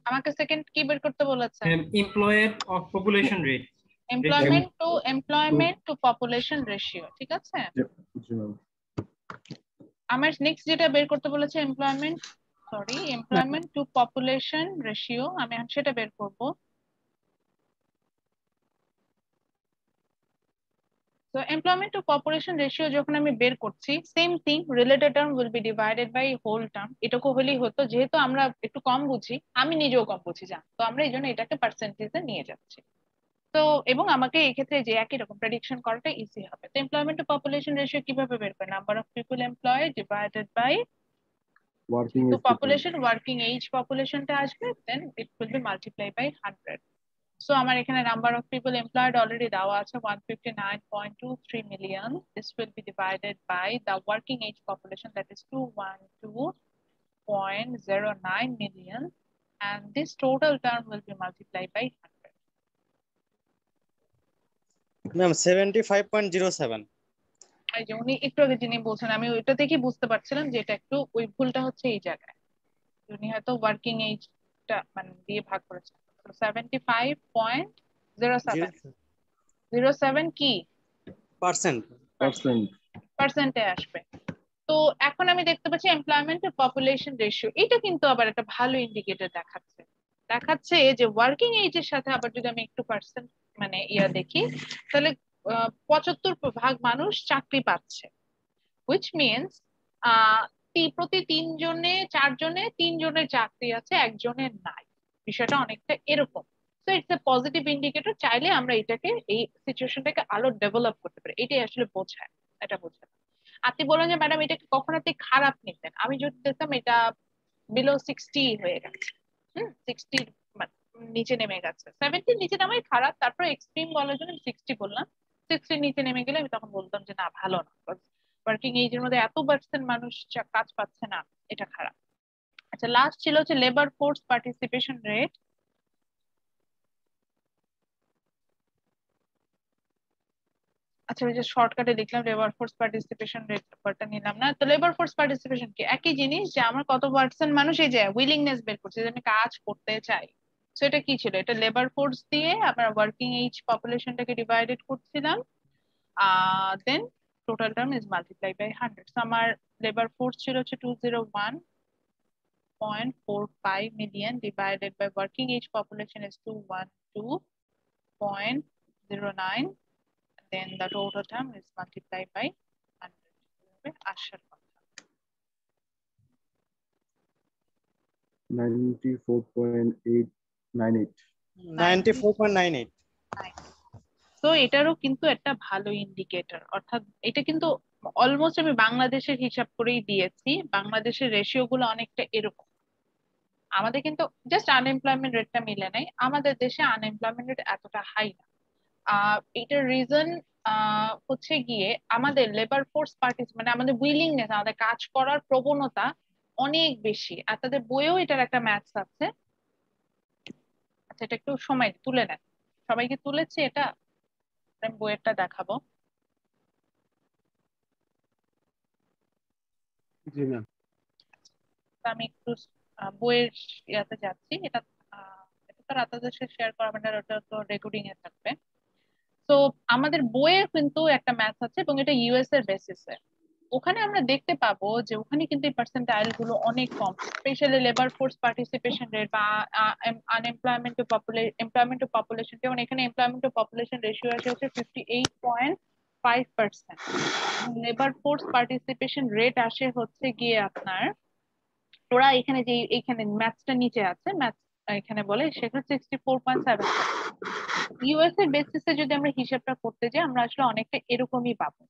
আমাকে সেকেন্ড কি বের করতে বলেছে? Employed of population rate. Employment to population ratio, ঠিক আছে? জি ম্যাম। আমার নেক্সট যেটা বের করতে বলেছে এমপ্লয়মেন্ট টু পপুলেশন রেশিও, আমি এখন সেটা বের করব। তো এমপ্লয়মেন্ট টু পপুলেশন রেশিও যখন আমি বের করছি, same thing, related term will be divided by whole term. এটুকু হলেই হতো, যেহেতু আমরা একটু কম বুঝি, আমি নিজেও কম বুঝি জান, তো আমরা এই জন্য এটাকে পার্সেন্টেজে নিয়ে যাচ্ছি। তো এবং আমাকে এই ক্ষেত্রে যে একই রকম প্রেডিকশন করাটা ইজি হবে। তো এমপ্লয়মেন্ট টু পপুলেশন রেশিও কিভাবে বের করে? Number of people employed divided by Working তো age people. Population, working age পপুলেশনটা আসবে, then it will be multiply by 100। So আমার এখানে number of people employed already দেওয়া আছে 159.23 million. This will be divided by the working age population, that is 212.09 million, and this total term will be multiplied by 100. Ma'am 75.07। এই যে উনি একটু আগে যিনি বলছেন, আমি ওইটা দেখে বুঝতে পারছিলাম যে এটা একটু ওই ভুলটা হচ্ছে এই জায়গায়। উনি হয়তো ওয়ার্কিং এজটা মানে দিয়ে ভাগ করেছেন। 75.07 07 কি পার্সেন্ট। পার্সেন্টে আসবে। তো এখন আমি দেখতে পাচ্ছি এমপ্লয়মেন্ট টু পপুলেশন রেশিও, এটা কিন্তু আবার একটা ভালো ইন্ডিকেটর দেখাচ্ছে যে ওয়ার্কিং এজের সাথে আবার যদি আমি একটু পার্সেন্ট মানে দেখি, তাহলে 75% মানুষ চাকরি পাচ্ছে, which means প্রতি 3 জনের চাকরি আছে, একজনের নাই। বিষয়টা অনেকটা এরকম। তো ইটস এ পজিটিভ ইন্ডিকেটর। চাইলে আমরা এটাকে এই সিচুয়েশনটাকে আরো ডেভেলপ করতে পারি, এটাই আসলে বোঝায়, এটা বোঝায়। আপনি বলেন যে ম্যাডাম এটাকে কখন আপনি খারাপ নিতেন, আমি যদি দেখতাম এটা বিলো 60 হয়ে গেছে, 60 নিচে নেমে গেছে, 70 নিচে নামাই খারাপ, তারপর এক্সট্রিম বলার জন্য 60 বললাম। 60 নিচে নেমে গেলে আমি তখন বলতাম যে না ভালো না, ওয়ার্কিং এজের মধ্যে এত পার্সেন্ট মানুষ কাজ পাচ্ছে না, এটা খারাপ। আচ্ছা, লাস্ট ছিল হচ্ছে লেবার ফোর্স পার্টিসিপেশন রেট। আচ্ছা, ওই যে শর্টকাটে লিখলাম লেবার ফোর্স পার্টিসিপেশন রেট, ব্যাপারটা নিলাম না। তো লেবার ফোর্স পার্টিসিপেশন কি একই জিনিস, যে আমার কত পার্সেন্ট মানুষ এই যে উইলিংনেস বের করছে যে আমি কাজ করতে চাই। তো এটা কি ছিল? এটা লেবার ফোর্স দিয়ে আমরা ওয়ার্কিং এজ পপুলেশনটাকে ডিভাইডেড করছিলাম, then total term is multiply by 100। So আমার লেবার ফোর্স ছিল হচ্ছে 201.45 million divided by working age population is 212.09, then the total term is multiplied by 100 আসার কথা। 94.98 তো এটারও কিন্তু একটা ভালো ইন্ডিকেটর, অর্থাৎ এটা কিন্তু অলমোস্ট আমি বাংলাদেশের হিসাব করেই দিয়েছি, বাংলাদেশের রেশিও গুলো অনেকটা এরকম। আমাদের কিন্তু জাস্ট আনএমপ্লয়মেন্ট রেটটা মিলে নাই, আমাদের দেশে আনএমপ্লয়মেন্ট রেট এতটা হাই না। এটার রিজন হচ্ছে গিয়ে আমাদের লেবার ফোর্স মানে আমাদের উইলিংনেস, আমাদের কাজ করার প্রবণতা অনেক বেশি। আর তাদের বইয়েও এটার একটা ম্যাথস আছে। আচ্ছা, এটা একটু সময় তুলে নেন, সবাইকে তুলেছি এটা, আমি বইয়েরটা দেখাবো। জি ম্যাম। আমি একটু বইয়ের ইয়াতে যাচ্ছি, এটা এটা তো আপনাদের সাথে শেয়ার করা মানে ওটা তো রেকর্ডিং এ থাকবে। তো আমাদের বইয়ে কিন্তু একটা ম্যাথ আছে এবং এটা ইউএস এর বেসিসে। ওখানে আমরা দেখতে পাবো যে ওখানে কিন্তু এই পার্সেন্টাইল গুলো অনেক কম, specially labour force participation rate বা আনএমপ্লয়মেন্ট টু পপুলেশন। যেমন এখানে এমপ্লয়মেন্ট টু পপুলেশন রেশিও আছে হচ্ছে 58.5%, লেবার ফোর্স পার্টিসিপেশন রেট আসে হচ্ছে গিয়ে আপনার, ওরা এখানে যে এইখানে ম্যাথসটা নিচে আছে, ম্যাথস এখানে বলে সেটা 64.7। ইউএস এর বেসিসে যদি আমরা হিসাবটা করতে যাই, আমরা আসলে অনেকটা এরকমই পাবো।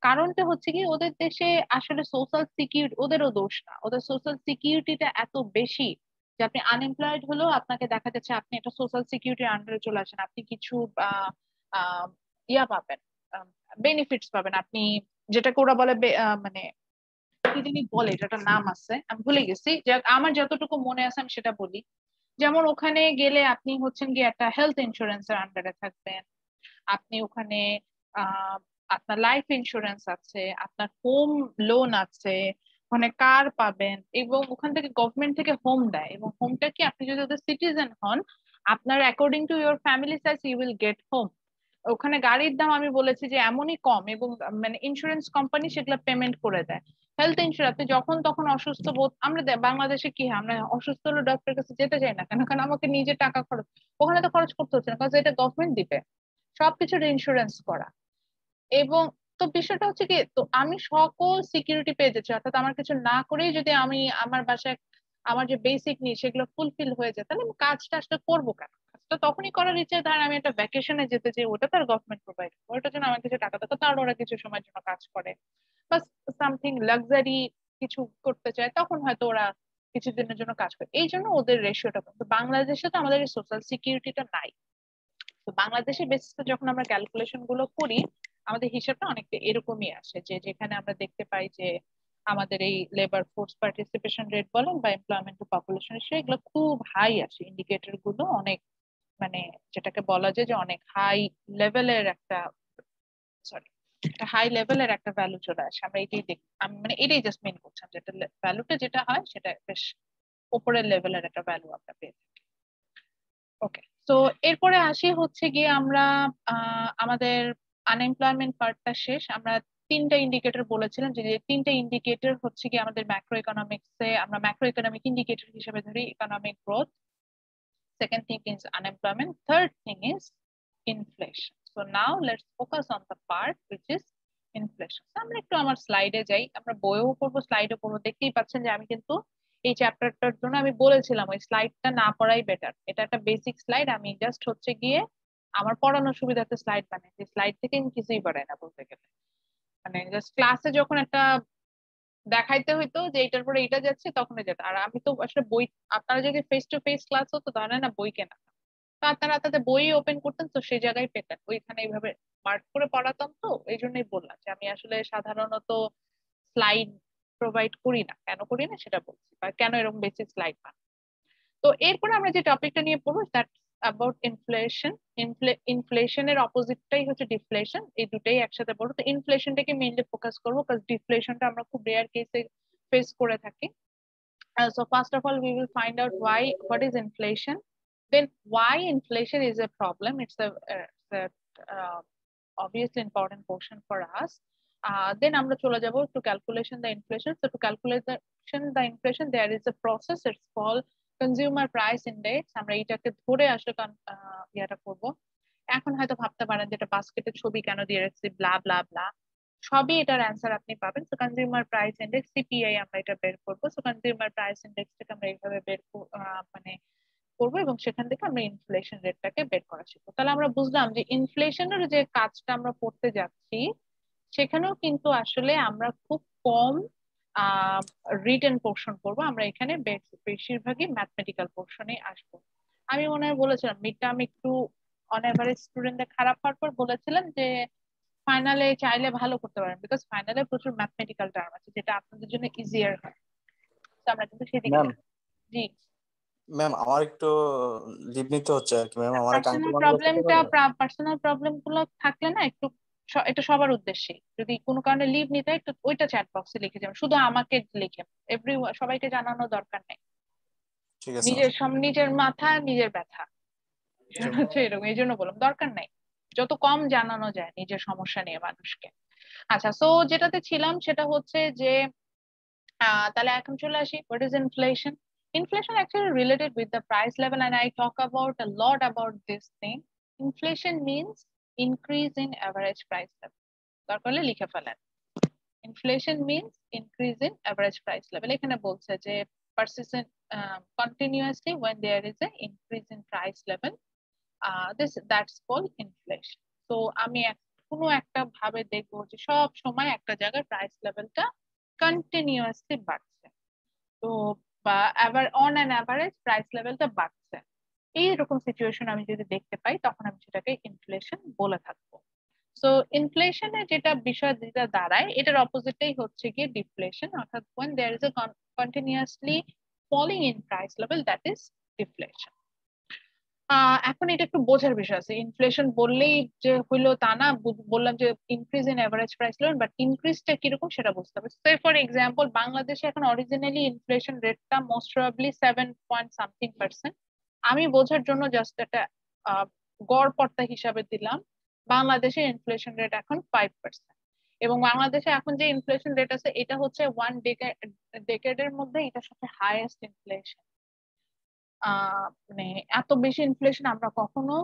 কারণটা হচ্ছে কি, ওদের দেশে আসলে সোশ্যাল সিকিউরিটি, ওদেরও দোষ না, ওদের সোশ্যাল সিকিউরিটিটা এত বেশি যে আপনি আনএমপ্লয়েড হলেও আপনাকে দেখা যাচ্ছে আপনি একটা সোশ্যাল সিকিউরিটির আন্ডারে চলে আসেন, আপনি কিছু ইয়া পাবেন, বেনিফিটস পাবেন আপনি, যেটাকে ওরা বলে মানে কি জানি বলে, এটার নাম আছে আমি ভুলে গেছি, আমার যতটুকু মনে আছে আমি সেটা বলি। যেমন ওখানে গেলে আপনি হচ্ছেন গিয়ে একটা হেলথ ইন্স্যুরেন্সের আন্ডারে থাকবেন, আপনি ওখানে আপনার লাইফ ইন্স্যুরেন্স আছে, আপনার হোম লোন আছে, ওখানে কার পাবেন, এবং ওখান থেকে গভর্নমেন্ট থেকে হোম দেয়, এবং হোমটা কি আপনি যদি ওদের সিটিজেন হন, আপনার according to your family size you will get home. ওখানে গাড়ির দাম আমি বলেছি যে এমনই কম, এবং মানে ইন্স্যুরেন্স কোম্পানি সেগুলো পেমেন্ট করে দেয়। হেলথ ইন্স্যুরেন্স আপনি যখন তখন অসুস্থ বোধ, আমরা বাংলাদেশে কি হয়, আমরা অসুস্থ হলে ডক্টরের কাছে যেতে চাই না কেন, কারণ আমাকে নিজে টাকা খরচ, ওখানে তো খরচ করতে হচ্ছে না, কারণ এটা গভর্নমেন্ট দিবে সবকিছুর ইন্স্যুরেন্স করা। এবং তো বিষয়টা হচ্ছে কি, তো আমি সকল সিকিউরিটি পেয়ে যাচ্ছি, অর্থাৎ আমার কিছু না করেই যদি আমি আমার বাসায় আমার যে বেসিক নিড সেগুলো ফুলফিল হয়ে যায়, তাহলে আমি কাজটা আসলে করবো কেন? কাজটা তখনই করার ইচ্ছে, ধর আমি একটা ভ্যাকেশনে যেতে চাই, ওটা তো আর গভর্নমেন্ট প্রোভাইড, ওটার জন্য আমার কিছু টাকা দরকার, তাহলে ওরা কিছু সময়ের জন্য কাজ করে। বা সামথিং লাক্সারি কিছু করতে চায়, তখন হয়তো ওরা কিছুদিনের জন্য কাজ করে, এই জন্য ওদের রেশিওটা। কিন্তু বাংলাদেশে তো আমাদের সোশ্যাল সিকিউরিটিটা নাই। তো বাংলাদেশের বেসিসে যখন আমরা ক্যালকুলেশন গুলো করি, আমাদের হিসাবটা অনেকটা এরকমই আসে, যে যেখানে আমরা দেখতে পাই যে আমাদের এই লেবার ফোর্স পার্টিসিপেশন রেট বলেন বা এমপ্লয়মেন্ট টু পপুলেশন রেশিও, এগুলো খুব হাই আসে, ইন্ডিকেটর গুলো অনেক, মানে যেটাকে বলা যায় যে অনেক হাই লেভেলের একটা, সরি, হাই লেভেলের একটা ভ্যালু চলে আসে। আমরা এটাই দেখি, আমি মানে এটাই জাস্ট মেন করছিলাম, যেটা ভ্যালুটা যেটা হয় সেটা বেশ উপরের লেভেলের একটা ভ্যালু আমরা পেয়ে থাকি। ওকে, তো এরপরে আসি হচ্ছে গিয়ে আমরা আমাদের আনএমপ্লয়মেন্ট পার্টটা শেষ। আমরা তিনটা ইন্ডিকেটর বলেছিলাম, যে তিনটা ইন্ডিকেটর হচ্ছে গিয়ে আমাদের ম্যাক্রো ইকোনমিক্সে আমরা ম্যাক্রো ইকোনমিক ইন্ডিকেটর হিসেবে ধরি economic growth, second thing is unemployment, third thing is inflation. So now let's focus on the part which is inflation. So আমরা একটু আমার স্লাইডে যাই, আমরা বইও পড়বো স্লাইডও পড়বো, দেখতেই পাচ্ছেন যে আমি কিন্তু এই চ্যাপ্টারটার জন্য আমি বলেছিলাম ওই স্লাইডটা না পড়াই বেটার, এটা একটা বেসিক স্লাইড, আমি জাস্ট হচ্ছে গিয়ে আমার পড়ানোর সুবিধার্থে স্লাইড বানাই, স্লাইড থেকে আমি কিছুই পড়াই না বলতে গেলে, মানে জাস্ট ক্লাসে যখন একটা দেখাইতে হইতো যে এটার পরে এটা যাচ্ছে তখন যেত। আর আমি তো আসলে বই, আপনারা যদি ফেস টু ফেস ক্লাস হতো তাহলে না বই কেনা, তো আপনারা তাতে বই ওপেন করতেন, তো সেই জায়গায় পেতেন, ওইখানে এইভাবে মার্ক করে পড়াতাম, তো এই জন্যই বললাম যে আমি আসলে সাধারণত স্লাইড প্রোভাইড করি না, কেন করি না সেটা বলছি, বা কেন এরকম বেশি স্লাইড বানাই। তো এরপরে আমরা যে টপিকটা নিয়ে পড়বো দ্যাট অ্যাবাউট ইনফ্লেশন। ইনফ্লেশনের অপোজিটটাই হচ্ছে ডিফ্লেশন, এই দুটাই একসাথে পড়বো। তো ইনফ্লেশনটাকে মেইনলি ফোকাস করবো, কারণ ডিফ্লেশনটা আমরা খুব রেয়ার কেসে ফেস করে থাকি। So first of all, we will find out what is inflation, then why inflation is a problem. It's a obviously important portion for us. Then আমরা চলে যাব to calculation the inflation. So to calculate the inflation, there is a process. It's called consumer price index. আমরা এটাকে ধরে আসলে ইয়াটা করব। এখন হয়তো ভাবতে পারেন যেটা বাস্কেটের ছবি কেন দিয়ে রাখছি, ব্লা ব্লা ব্লা, সবই এটার অ্যান্সার আপনি পাবেন। So consumer price index, CPI আমরা এটা বের করবো। সো কনজিউমার প্রাইস ইন্ডেক্সটাকে আমরা এইভাবে মানে করবো, এবং সেখান থেকে আমরা ইনফ্লেশন রেটটাকে বের করা শিখবো। তাহলে আমরা বুঝলাম যে ইনফ্লেশনের যে কাজটা আমরা করতে যাচ্ছি সেখানেও কিন্তু আসলে আমরা খুব কম রিটেন পোর্শন করবো, আমরা এখানে বেশিরভাগই ম্যাথমেটিক্যাল পোর্শনে আসবো। আমি মনে হয় বলেছিলাম মিড টার্ম একটু অন এভারেজ স্টুডেন্টদের খারাপ হওয়ার পর বলেছিলাম যে ফাইনালে চাইলে ভালো করতে পারেন, বিকজ ফাইনালে প্রচুর ম্যাথমেটিক্যাল টার্ম আছে যেটা আপনাদের জন্য ইজিয়ার হয়। তো আমরা কিন্তু সেদিকে ম্যাম জি ম্যাম আমার একটু লিভ নিতে হচ্ছে আর কি ম্যাম, আমার একটা আঙ্কেল পার্সোনাল প্রবলেম গুলো থাকলে না একটু এটা সবার উদ্দেশ্যে, যদি কোনো কারণে লিভ নিতে হয় একটু ওইটা চ্যাট বক্সে লিখে যাবেন, শুধু আমাকে লিখে, সবাইকে জানানো দরকার নেই। ঠিক আছে নিজের মাথা নিজের ব্যথা হচ্ছে এরকম, এই জন্য বললাম দরকার নাই, যত কম জানানো যায় নিজের সমস্যা নিয়ে মানুষকে। আচ্ছা, সো যেটাতে ছিলাম সেটা হচ্ছে যে তাহলে এখন চলে আসি what is inflation. Inflation actually related with the price level, and I talk about a lot about this thing. Inflation means increase in average price level. দরকার হলে লিখে ফেলেন, inflation means increase in average price level। এখানে বলছে যে persistent continuously when there is a increase in price level, that's called inflation. So আমি কোনো একটা ভাবে দেখবো যে সব সময় একটা জায়গায় প্রাইস লেভেলটা কন্টিনিউয়াসলি বাড়ছে, তো বা অন অ্যান অ্যাভারেজ প্রাইস লেভেলটা বাড়ছে, এইরকম সিচুয়েশন আমি যদি দেখতে পাই তখন আমি সেটাকে ইনফ্লেশন বলে থাকবো। সো ইনফ্লেশনের যেটা বিষয় যেটা দাঁড়ায় এটার অপোজিটটাই হচ্ছে গিয়ে ডিফ্লেশন, অর্থাৎ when there is a continuously falling in price level, that is deflation. এখন এটা একটু বোঝার বিষয় আছে, ইনফ্লেশন বললেই যে হইলো তা না, বললাম যে increase in average price level, but ইনক্রিজটা কিরকম সেটা বুঝতে হবে। সো ফর এক্সাম্পল বাংলাদেশে এখন অরিজিনালি ইনফ্লেশন রেটটা মোস্ট প্রবাবলি 7.something%। আমি বোঝার জন্য জাস্ট একটা গড় পড়তা হিসাবে দিলাম, বাংলাদেশের ইনফ্লেশন রেট এখন 5%। এবং বাংলাদেশে এখন যে ইনফ্লেশন রেট আছে এটা হচ্ছে ওয়ান ডেকেডের মধ্যে এটা সবচেয়ে হাইয়েস্ট ইনফ্লেশন। মানে এত বেশি ইনফ্লেশন আমরা কখনো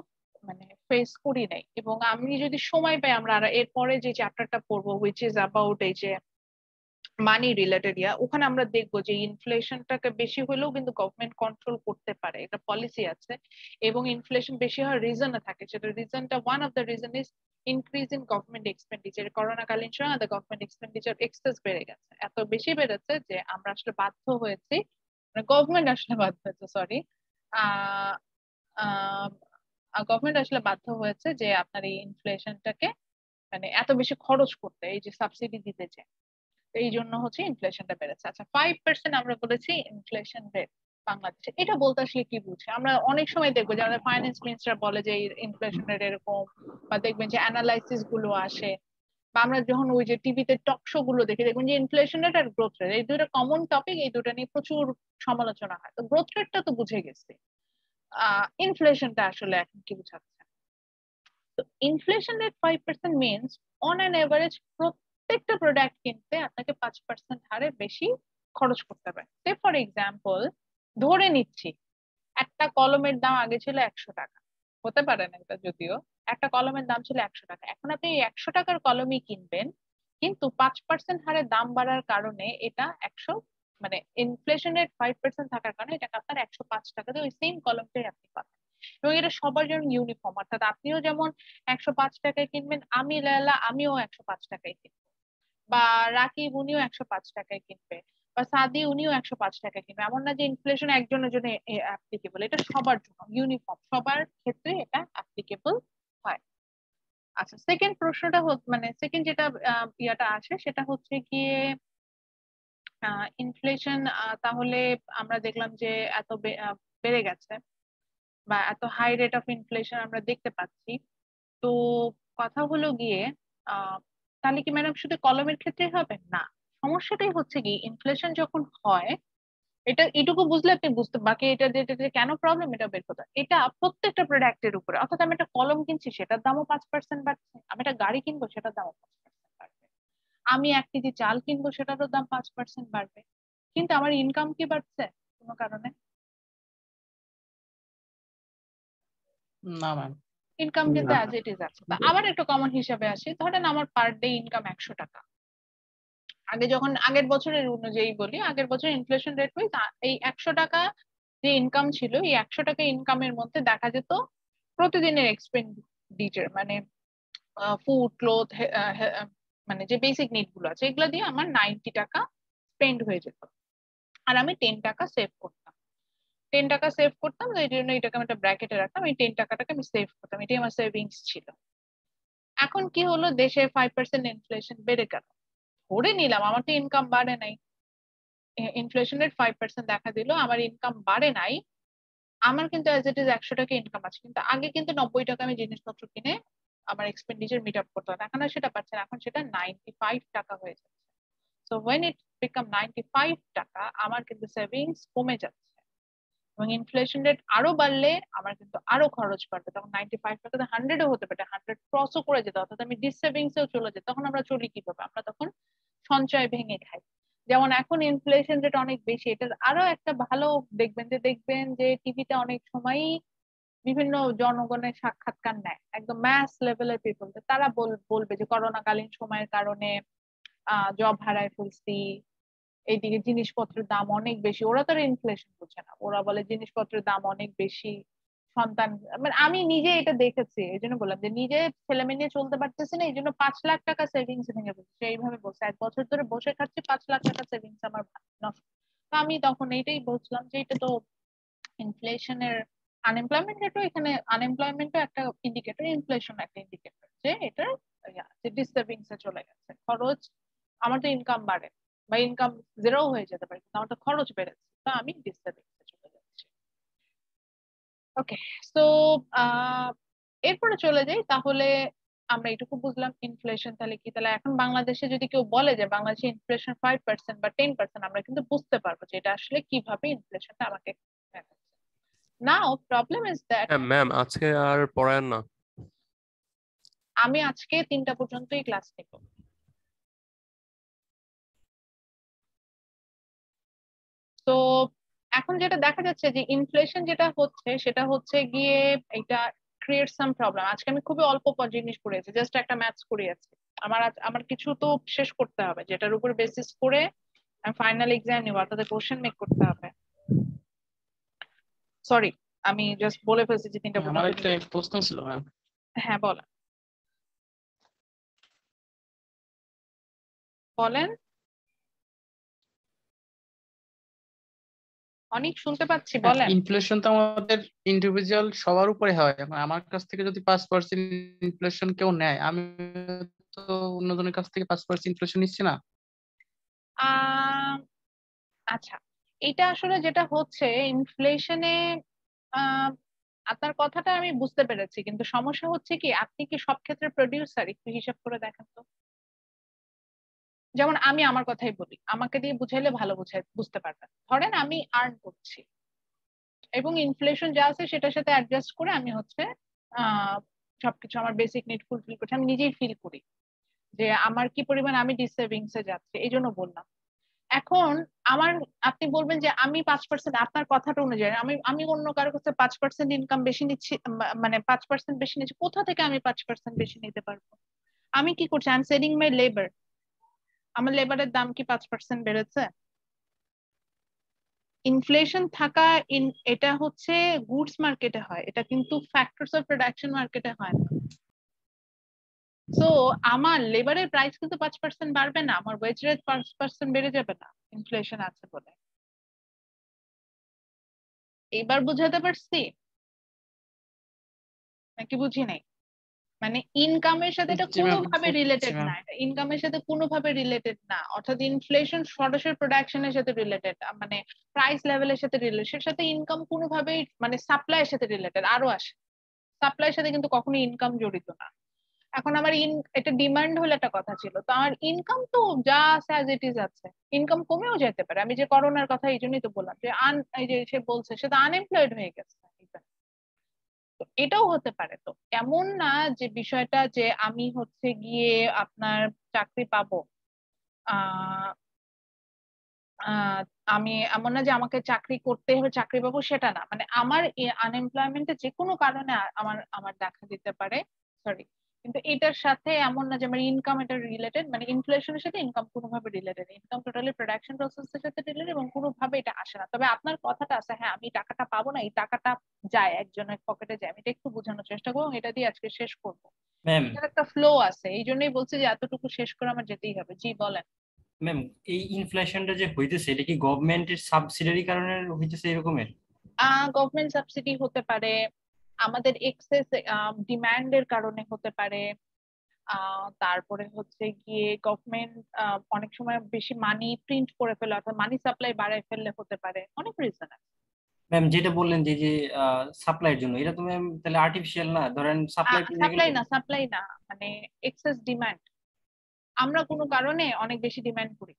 মানে ফেস করি নাই। এবং আমি যদি সময় পাই আমরা আর এরপরে যে চ্যাপ্টারটা পড়বো উইচ ইজ অ্যাবাউট এই যে মানি রিলেটেড ওখানে আমরা দেখবো যে ইনফ্লেশনটাকে বেশি হলেও কিন্তু গভর্নমেন্ট কন্ট্রোল করতে পারে, এটা পলিসি আছে। এবং ইনফ্লেশন বেশি হওয়ার রিজনও থাকে, সেটা রিজনটা one of the reason is increase in government expenditure. করোনাকালীন সময় আমাদের গভর্নমেন্ট এক্সপেন্ডিচার এক্সেস বেড়ে গেছে, এত বেশি বেড়েছে যে আমরা আসলে বাধ্য হয়েছি, মানে গভর্নমেন্ট আসলে বাধ্য হয়েছে, সরি গভর্নমেন্ট আসলে বাধ্য হয়েছে যে আপনার এই ইনফ্লেশনটাকে মানে এত বেশি খরচ করতে, এই যে সাবসিডি দিতে চায়, এই জন্য হচ্ছে ইনফ্লেশনটা বেড়েছে। আচ্ছা 5% আমরা বলেছি ইনফ্লেশন রেট বাংলাদেশে, এটা বলতে আসলে কি বুঝছে? আমরা অনেক সময় দেখবো যে আমাদের ফাইন্যান্স মিনিস্টার বলে যে ইনফ্লেশন রেট এরকম, বা দেখবেন যে অ্যানালাইসিস গুলো আসে, বা আমরা যখন ওই যে টিভিতে টক শো গুলো দেখি দেখবেন যে ইনফ্লেশন রেট আর গ্রোথ রেট এই দুটো কমন টপিক, এই দুটো নিয়ে প্রচুর সমালোচনা হয়। তো গ্রোথ রেটটা তো বুঝে গেছি, ইনফ্লেশনটা আসলে এখন কি বুঝাচ্ছে? তো inflation rate 5% means on an average প্রত্যেকটা প্রোডাক্ট কিনতে আপনাকে 5% হারে বেশি খরচ করতে হবে। সে ফর এক্সাম্পল ধরে নিচ্ছি একটা কলমের দাম আগে ছিল 100 টাকা, হতে পারে না এটা, যদিও একটা কলমের দাম ছিল 100 টাকা, এখন আপনি 100 টাকার কলমই কিনবেন, কিন্তু 5% হারে দাম বাড়ার কারণে এটা 100 মানে ইনফ্লেশন রেট 5% থাকার কারণে এটা আপনার 105 টাকাতে ওই সেম কলমটাই আপনি পাবেন। এবং এটা সবার জন্য ইউনিফর্ম, অর্থাৎ আপনিও যেমন 105 টাকায় কিনবেন, আমি লায়লা আমিও 105 টাকায় কিনবো, বা রাকিব উনিও 105 টাকায় কিনবে, বা সাদি উনিও 105 টাকায় কিনবে। এমন না যে ইনফ্লেশন একজনের জন্য অ্যাপ্লিকেবল, এটা সবার জন্য ইউনিফর্ম, সবার ক্ষেত্রে এটা অ্যাপ্লিকেবল হয়। আচ্ছা সেকেন্ড প্রশ্নটা মানে সেকেন্ড যেটা ইয়াটা আসে সেটা হচ্ছে গিয়ে ইনফ্লেশন, তাহলে আমরা দেখলাম যে এত বেড়ে গেছে বা এত হাই রেট অফ ইনফ্লেশন আমরা দেখতে পাচ্ছি। তো কথা হলো গিয়ে তাহলে কি ম্যাডাম শুধু কলমের ক্ষেত্রে হবে না? সমস্যাটাই হচ্ছে কি ইনফ্লেশন যখন হয়, এটা এটুকু বুঝলে আপনি বুঝতে, বাকি এটা যে কেন প্রবলেম এটা বের করতে হয়। এটা প্রত্যেকটা প্রোডাক্টের উপরে, অর্থাৎ আমি একটা কলম কিনছি সেটার দামও 5% বাড়ছে, আমি একটা গাড়ি কিনবো সেটার দামও 5% বাড়বে, আমি 1 কেজি চাল কিনবো সেটারও দাম 5% বাড়বে, কিন্তু আমার ইনকাম কি বাড়ছে কোনো কারণে? না ম্যাম। ইনকাম কিন্তু অ্যাজ ইট ইজ আছে। আবার একটা কমন হিসাবে আসি, ধরেন আমার পার ডে ইনকাম 100 টাকা, আগে যখন আগের বছরের অনুযায়ী বলি, আগের বছর ইনফ্লেশন রেট ওয়াইজ এই 100 টাকা যে ইনকাম ছিল, এই 100 টাকা ইনকামের মধ্যে দেখা যেত প্রতিদিনের এক্সপেন্ডিচার মানে ফুড ক্লোথ মানে যে বেসিক নিড গুলো আছে এগুলো দিয়ে আমার 90 টাকা স্পেন্ড হয়ে যেত, আর আমি 10 টাকা সেভ করতাম। 10 টাকা সেভ করতাম, এই জন্য এটাকে আমি একটা ব্র্যাকেটে রাখতাম, এই 10 টাকাটাকে আমি সেভ করতাম, এটাই আমার সেভিংস ছিল। এখন কি হলো, দেশে 5% ইনফ্লেশন বেড়ে গেল, ধরে নিলাম আমার তো ইনকাম বাড়ে নাই, ইনফ্লেশন রেট 5% দেখা দিল, আমার ইনকাম বাড়ে নাই, আমার কিন্তু অ্যাজ ইট ইজ 100 টাকা ইনকাম আছে, কিন্তু আগে কিন্তু 90 টাকা আমি জিনিসপত্র কিনে আমার এক্সপেন্ডিচার মিট আপ করতে হতো, এখন আর সেটা পাচ্ছে না, এখন সেটা 95 টাকা হয়ে যাচ্ছে। সো ওয়েন ইট বিকাম 95 টাকা আমার কিন্তু সেভিংস কমে যাচ্ছে, এবং ইনফ্লেশন রেট আরো বাড়লে আমার কিন্তু আরো খরচ বাড়বে, তখন 95 টাকাতে 100ও হতে পারে, 100 ক্রসও করে যেত, অর্থাৎ আমি ডিসসেভিংসেও চলে যেত। তখন আমরা চলি কিভাবে? আমরা তখন সঞ্চয় ভেঙে খাই। যেমন এখন ইনফ্লেশন রেট অনেক বেশি, এটার আরো একটা ভালো দেখবেন যে টিভিতে অনেক সময়ই বিভিন্ন জনগণের সাক্ষাৎকার নেয়, একদম ম্যাস লেভেলের পিপল, তারা বলবে যে করোনাকালীন সময়ের কারণে জব হারায় ফেলছি, এইদিকে জিনিসপত্রের দাম অনেক বেশি, ওরা তো ইনফ্লেশন বুঝে না, ওরা বলে জিনিসপত্রের দাম অনেক বেশি, সন্তান, মানে আমি নিজে এটা দেখেছি, এই জন্য বললাম যে নিজে ছেলে মেয়ে নিয়ে চলতে পারতেছি না, এই জন্য 5 লাখ টাকা সেভিংস ভেঙে ফেলছি, এইভাবে বলছে 1 বছর ধরে বসে খাচ্ছি, 5 লাখ টাকা সেভিংস আমার নষ্ট। তো আমি তখন এইটাই বলছিলাম যে এটা তো ইনফ্লেশনের, আনএমপ্লয়মেন্ট রেটও এখানে, আনএমপ্লয়মেন্টও একটা ইন্ডিকেটর, ইনফ্লেশন একটা ইন্ডিকেটর, যে এটা যে ডিসসেভিংস এ চলে গেছে, খরচ, আমার তো ইনকাম বাড়ে বা ইনকাম জিরো হয়ে যেতে পারে, কিন্তু আমার তো খরচ বেড়েছে, তো আমি ডিসসেভিংস এ চলে যাচ্ছি। ওকে, সো এরপরে চলে যাই, তাহলে আমরা এটুকু বুঝলাম ইনফ্লেশন তাহলে কি। তাহলে এখন বাংলাদেশে যদি কেউ বলে যে বাংলাদেশে ইনফ্লেশন 5% বা 10%, আমরা কিন্তু বুঝতে পারবো যে এটা আসলে কিভাবে ইনফ্লেশনটা আমাকে দেখাচ্ছে। নাও প্রবলেম ইজ দ্যাট ম্যাম আজকে আর পড়ায়েন না? আমি আজকে 3টা পর্যন্তই ক্লাস নিব। তো এখন যেটা দেখা যাচ্ছে যে ইনফ্লেশন যেটা হচ্ছে সেটা হচ্ছে গিয়ে এটা ক্রিয়েট সাম প্রবলেম। আজকে আমি খুবই অল্প জিনিস করেছি, জাস্ট একটা ম্যাথস করিয়েছি। আমার কিছু তো শেষ করতে হবে যেটার উপর বেসিস করে আমি ফাইনাল এক্সাম নেব, তাদের কোশ্চেন মেক করতে হবে। সরি, আমি জাস্ট বলে ফেলছি যে 3টা আমার পর্যন্ত। একটা প্রশ্ন ছিল ম্যাম। হ্যাঁ বলেন বলেন, অনেক শুনতে পাচ্ছি, বলেন। ইনফ্লেশন তো আমাদের ইন্ডিভিজুয়াল সবার উপরে হয়। এখন আমার কাছ থেকে যদি 5% ইনফ্লেশন কেউ নেয়, আমি তো অন্যজনের কাছ থেকে 5% ইনফ্লেশন নিচ্ছি না। আহ আচ্ছা, এটা আসলে যেটা হচ্ছে ইনফ্লেশনে, আপনার কথাটা আমি বুঝতে পেরেছি, কিন্তু সমস্যা হচ্ছে কি আপনি কি সব ক্ষেত্রে প্রডিউসার? একটু হিসাব করে দেখেন তো। যেমন আমি আমার কথাই বলি, আমাকে দিয়ে বুঝাইলে ভালো বুঝতে পারবেন। ধরেন আমি আর্ন করছি এবং ইনফ্লেশন যা আছে সেটার সাথে অ্যাডজাস্ট করে আমি হচ্ছে আহ সবকিছু আমার বেসিক নিড ফুলফিল করছি, আমি নিজেই ফিল করি যে আমার কি পরিমাণ আমি ডিসেভিংসে যাচ্ছে, এই জন্য বললাম। এখন আমার, আপনি বলবেন যে আমি 5%, আপনার কথাটা অনুযায়ী আমি আমি অন্য কারো কাছে 5% ইনকাম বেশি নিচ্ছি, মানে 5% বেশি নিচ্ছি, কোথা থেকে আমি 5% বেশি নিতে পারবো? আমি কি করছি? I am selling my labour. আমার লেবারের দাম কি 5% বেড়েছে? ইনফ্লেশন থাকা এটা হচ্ছে গুডস মার্কেটে হয়, এটা কিন্তু ফ্যাক্টরস অফ প্রোডাকশন মার্কেটে হয় না। সো আমার লেবারের প্রাইস কিন্তু 5% বাড়বে না, আমার ওয়েজ রেট 5% বেড়ে যাবে না ইনফ্লেশন আছে বলে। এবার বুঝাতে পারছি নাকি বুঝি নাই? মানে ইনকামের সাথে এটা জি ম্যাম, কোনোভাবে জি রিলেটেড ম্যাম। না, এটা ইনকামের সাথে কোনোভাবে রিলেটেড না। অর্থাৎ ইনফ্লেশন সরাসরি প্রোডাকশনের সাথে রিলেটেড, মানে প্রাইস লেভেলের সাথে রিলেটেড, সেটার সাথে ইনকাম কোনোভাবেই, মানে সাপ্লাইয়ের সাথে রিলেটেড আরো আসে, সাপ্লাইয়ের সাথে কিন্তু কখনো ইনকাম জড়িত না। এখন আমার এটা ডিমান্ড হলে একটা কথা ছিল, তো আমার ইনকাম তো যা আছে অ্যাজ ইট ইজ আছে, ইনকাম কমেও যেতে পারে। আমি যে করোনার কথা এই জন্যই তো বললাম যে এই যে সে বলছে সে তো আনএমপ্লয়েড হয়ে গেছে, তো এটাও হতে পারে। তো এমন না যে বিষয়টা যে আমি হচ্ছে গিয়ে আপনার চাকরি পাবো, আহ আহ, আমি এমন না যে আমাকে চাকরি করতে হবে চাকরি পাবো, সেটা না। মানে আমার আনএমপ্লয়মেন্টে যে কোনো কারণে আমার আমার দেখা দিতে পারে, সরি, কিন্তু এটার সাথে এমন না যে আমার ইনকাম এটা রিলেটেড, মানে ইনফ্লেশনের সাথে ইনকাম কোনোভাবে রিলেটেড, ইনকাম টোটালি প্রোডাকশন প্রসেসের সাথে রিলেটেড এবং কোনোভাবে এটা আসে না। তবে আপনার কথাটা আছে, হ্যাঁ আমি টাকাটা পাবো না, এই টাকাটা যায় একজনের পকেটে যায়, আমি এটা একটু বোঝানোর চেষ্টা করবো, এটা দিয়ে আজকে শেষ করবো। ম্যাম এটার একটা ফ্লো আছে, এই জন্যই বলছি যে এতটুকু শেষ করে আমার যেতেই হবে। জি বলেন। ম্যাম এই ইনফ্লেশনটা যে হইতেছে এটা কি গভর্নমেন্টের সাবসিডারি কারণে হইতেছে এরকমের? গভর্নমেন্ট সাবসিডি হতে পারে, আমাদের এক্সেস ডিমান্ডের কারণে হতে পারে, তারপরে হচ্ছে গিয়ে গভর্নমেন্ট অনেক সময় বেশি মানি প্রিন্ট করে ফেলে, অর্থাৎ মানি সাপ্লাই বাড়ায় ফেললে হতে পারে, অনেক রিজন আছে। ম্যাম যেটা বললেন যে যে সাপ্লাইয়ের জন্য, এটা তো ম্যাম তাহলে আর্টিফিশিয়াল না? ধরেন সাপ্লাই কমে গেলে সাপ্লাই না, মানে এক্সেস ডিমান্ড, আমরা কোনো কারণে অনেক বেশি ডিমান্ড করি,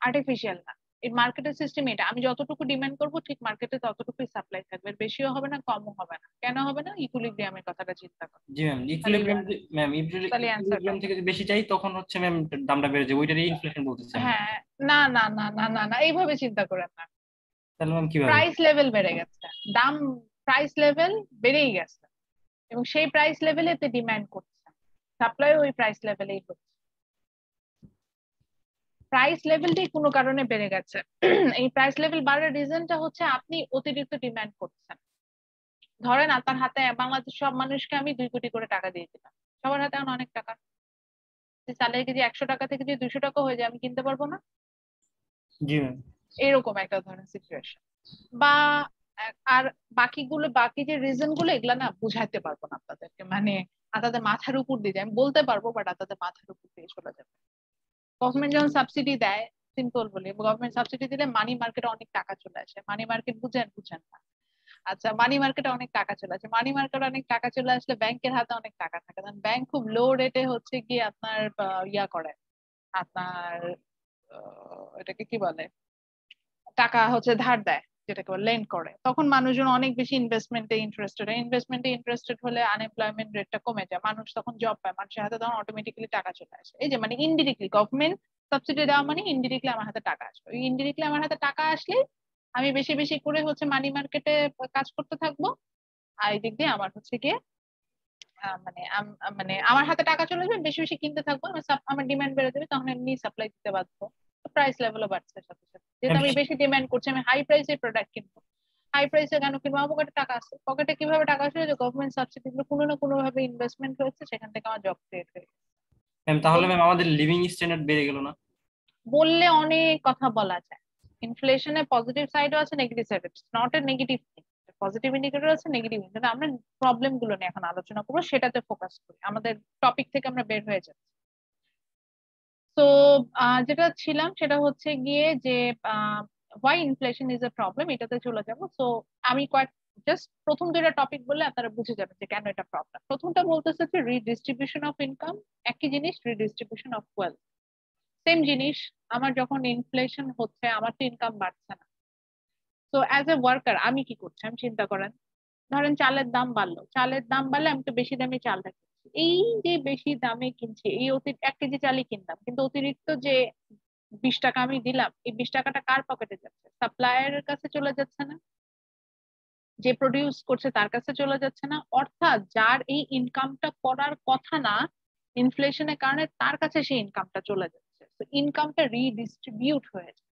আর্টিফিশিয়াল না। এই মার্কেটের সিস্টেম এটা, আমি যতটুকু ডিমান্ড করব ঠিক মার্কেটে ততটুকুই সাপ্লাই থাকবে, বেশিও হবে না কমও হবে না। কেন হবে না? ইকুইলিব্রিয়ামের কথাটা চিন্তা করো, জি ম্যাম তাহলে ইকুইলিব্রিয়াম, ম্যাম তাহলে অ্যান্সার ইকুইলিব্রিয়াম পাই। থেকে যদি বেশি চাই তখন হচ্ছে ম্যাম দামটা বেড়ে যায়, ওইটারই ইনফ্লেশন বলতেছি আমরা। হ্যাঁ, না না না না না না, এইভাবে চিন্তা করেন না। তাহলে ম্যাম কিভাবে? প্রাইস লেভেল বেড়ে গেছে, দাম, প্রাইস লেভেল বেড়েই গেছে এবং সেই প্রাইস লেভেলে এতে ডিমান্ড করছে, সাপ্লাই ওই প্রাইস লেভেলেই হচ্ছে, প্রাইস লেভেলটাই কোনো কারণে বেড়ে গেছে। এই প্রাইস লেভেল বাড়ার রিজনটা হচ্ছে আপনি অতিরিক্ত ডিমান্ড করছেন। ধরেন আপনার হাতে, বাংলাদেশ সব মানুষকে আমি 2 কোটি করে টাকা দিয়ে দিলাম, সবার হাতে এখন অনেক টাকা, যে চালের কেজি 100 টাকা থেকে যদি 200 টাকা হয়ে যায় আমি কিনতে পারবো না? জি ম্যাম। এরকম একটা ধরনের সিচুয়েশন। বা আর বাকি যে রিজন গুলো এগুলা না বুঝাইতে পারবো না আপনাদেরকে, মানে আপনাদের মাথার উপর দিয়ে আমি বলতে পারবো বাট আপনাদের মাথার উপর দিয়ে চলে যাবে। গভর্নমেন্ট যখন সাবসিডি দেয়, সিম্পল বলি, গভর্নমেন্ট সাবসিডি দিলে মানি মার্কেটে অনেক টাকা চলে আসে। মানি মার্কেট বুঝেন না? আচ্ছা, মানি মার্কেটে অনেক টাকা চলে আসে, মানি মার্কেটে অনেক টাকা চলে আসলে ব্যাংকের হাতে অনেক টাকা থাকে, কারণ ব্যাংক খুব লো রেটে হচ্ছে গিয়ে আপনার ইয়া করে, আপনার এটাকে কি বলে, টাকা হচ্ছে ধার দেয়, যেটাকে বলে লেন্ড করে। তখন মানুষজন অনেক বেশি ইনভেস্টমেন্টে ইন্টারেস্টেড হলে আনএমপ্লয়মেন্ট রেটটা কমে যায়, মানুষ তখন জব পায়, মানুষের হাতে তখন অটোমেটিক্যালি টাকা চলে আসে। এই যে মানে ইনডিরেক্টলি গভর্নমেন্ট সাবসিডি দেওয়া মানে ইনডিরেক্টলি আমার হাতে টাকা আসবে। ইনডিরেক্টলি আমার হাতে টাকা আসলে আমি বেশি বেশি করে হচ্ছে মানি মার্কেটে কাজ করতে থাকবো, আর এই দিক দিয়ে আমার হচ্ছে গিয়ে মানে আমার হাতে টাকা চলে আসবে, বেশি বেশি কিনতে থাকবো, আমার ডিমান্ড বেড়ে যাবে, তখন এমনি সাপ্লাই দিতে বাধ্য, প্রাইস লেভেলও বাড়ছে সাথে সাথে। যেহেতু আমি বেশি ডিমান্ড করছি, আমি হাই প্রাইসের প্রোডাক্ট কিনবো। হাই প্রাইসে কেন কিনবো? আমার পকেটে টাকা আছে। পকেটে কিভাবে টাকা আসবে? যে গভর্নমেন্ট সাবসিডি গুলো কোনো না কোনো ভাবে ইনভেস্টমেন্ট হয়েছে, সেখান থেকে আমার জব ক্রিয়েট হয়ে গেছে। ম্যাম তাহলে ম্যাম আমাদের লিভিং স্ট্যান্ডার্ড বেড়ে গেল না? বললে অনেক কথা বলা যায়। ইনফ্লেশনের পজিটিভ সাইডও আছে, নেগেটিভ সাইড আছে, not a negative thing. Positive indicator আছে, নেগেটিভ ইন্ডিকেটর। আমরা প্রবলেম গুলো নিয়ে এখন আলোচনা করবো, সেটাতে ফোকাস করি, আমাদের টপিক থেকে আমরা বের হয়ে যাচ্ছি। তো যেটা ছিলাম সেটা হচ্ছে গিয়ে যে why inflation is a problem, এটাতে চলে যাবো। সো আমি জাস্ট প্রথম দুইটা টপিক বললে আপনারা বুঝে যাবেন যে কেন এটা প্রবলেম। প্রথমটা বলতেছে যে রিডিস্ট্রিবিউশন অফ ইনকাম, একই জিনিস রিডিস্ট্রিবিউশন অফ ওয়েলথ, সেম জিনিস। আমার যখন ইনফ্লেশন হচ্ছে, আমার তো ইনকাম বাড়ছে না। তো অ্যাজ এ ওয়ার্কার আমি কি করছি? আমি চিন্তা করেন, ধরেন চালের দাম বাড়লো, চালের দাম বাড়লে আমি তো বেশি দামে চালটা কিনছি। এই যে বেশি দামে কিনছি, এই 1 কেজি চালই কিনলাম, কিন্তু অতিরিক্ত যে 20 টাকা আমি দিলাম, এই 20 টাকাটা কার পকেটে যাচ্ছে? সাপ্লায়ারের কাছে চলে যাচ্ছে না? যে প্রডিউস করছে তার কাছে চলে যাচ্ছে না? অর্থাৎ যার এই ইনকামটা করার কথা না, ইনফ্লেশনের কারণে তার কাছে সেই ইনকামটা চলে যাচ্ছে। তো ইনকামটা রিডিস্ট্রিবিউট হয়ে যায়,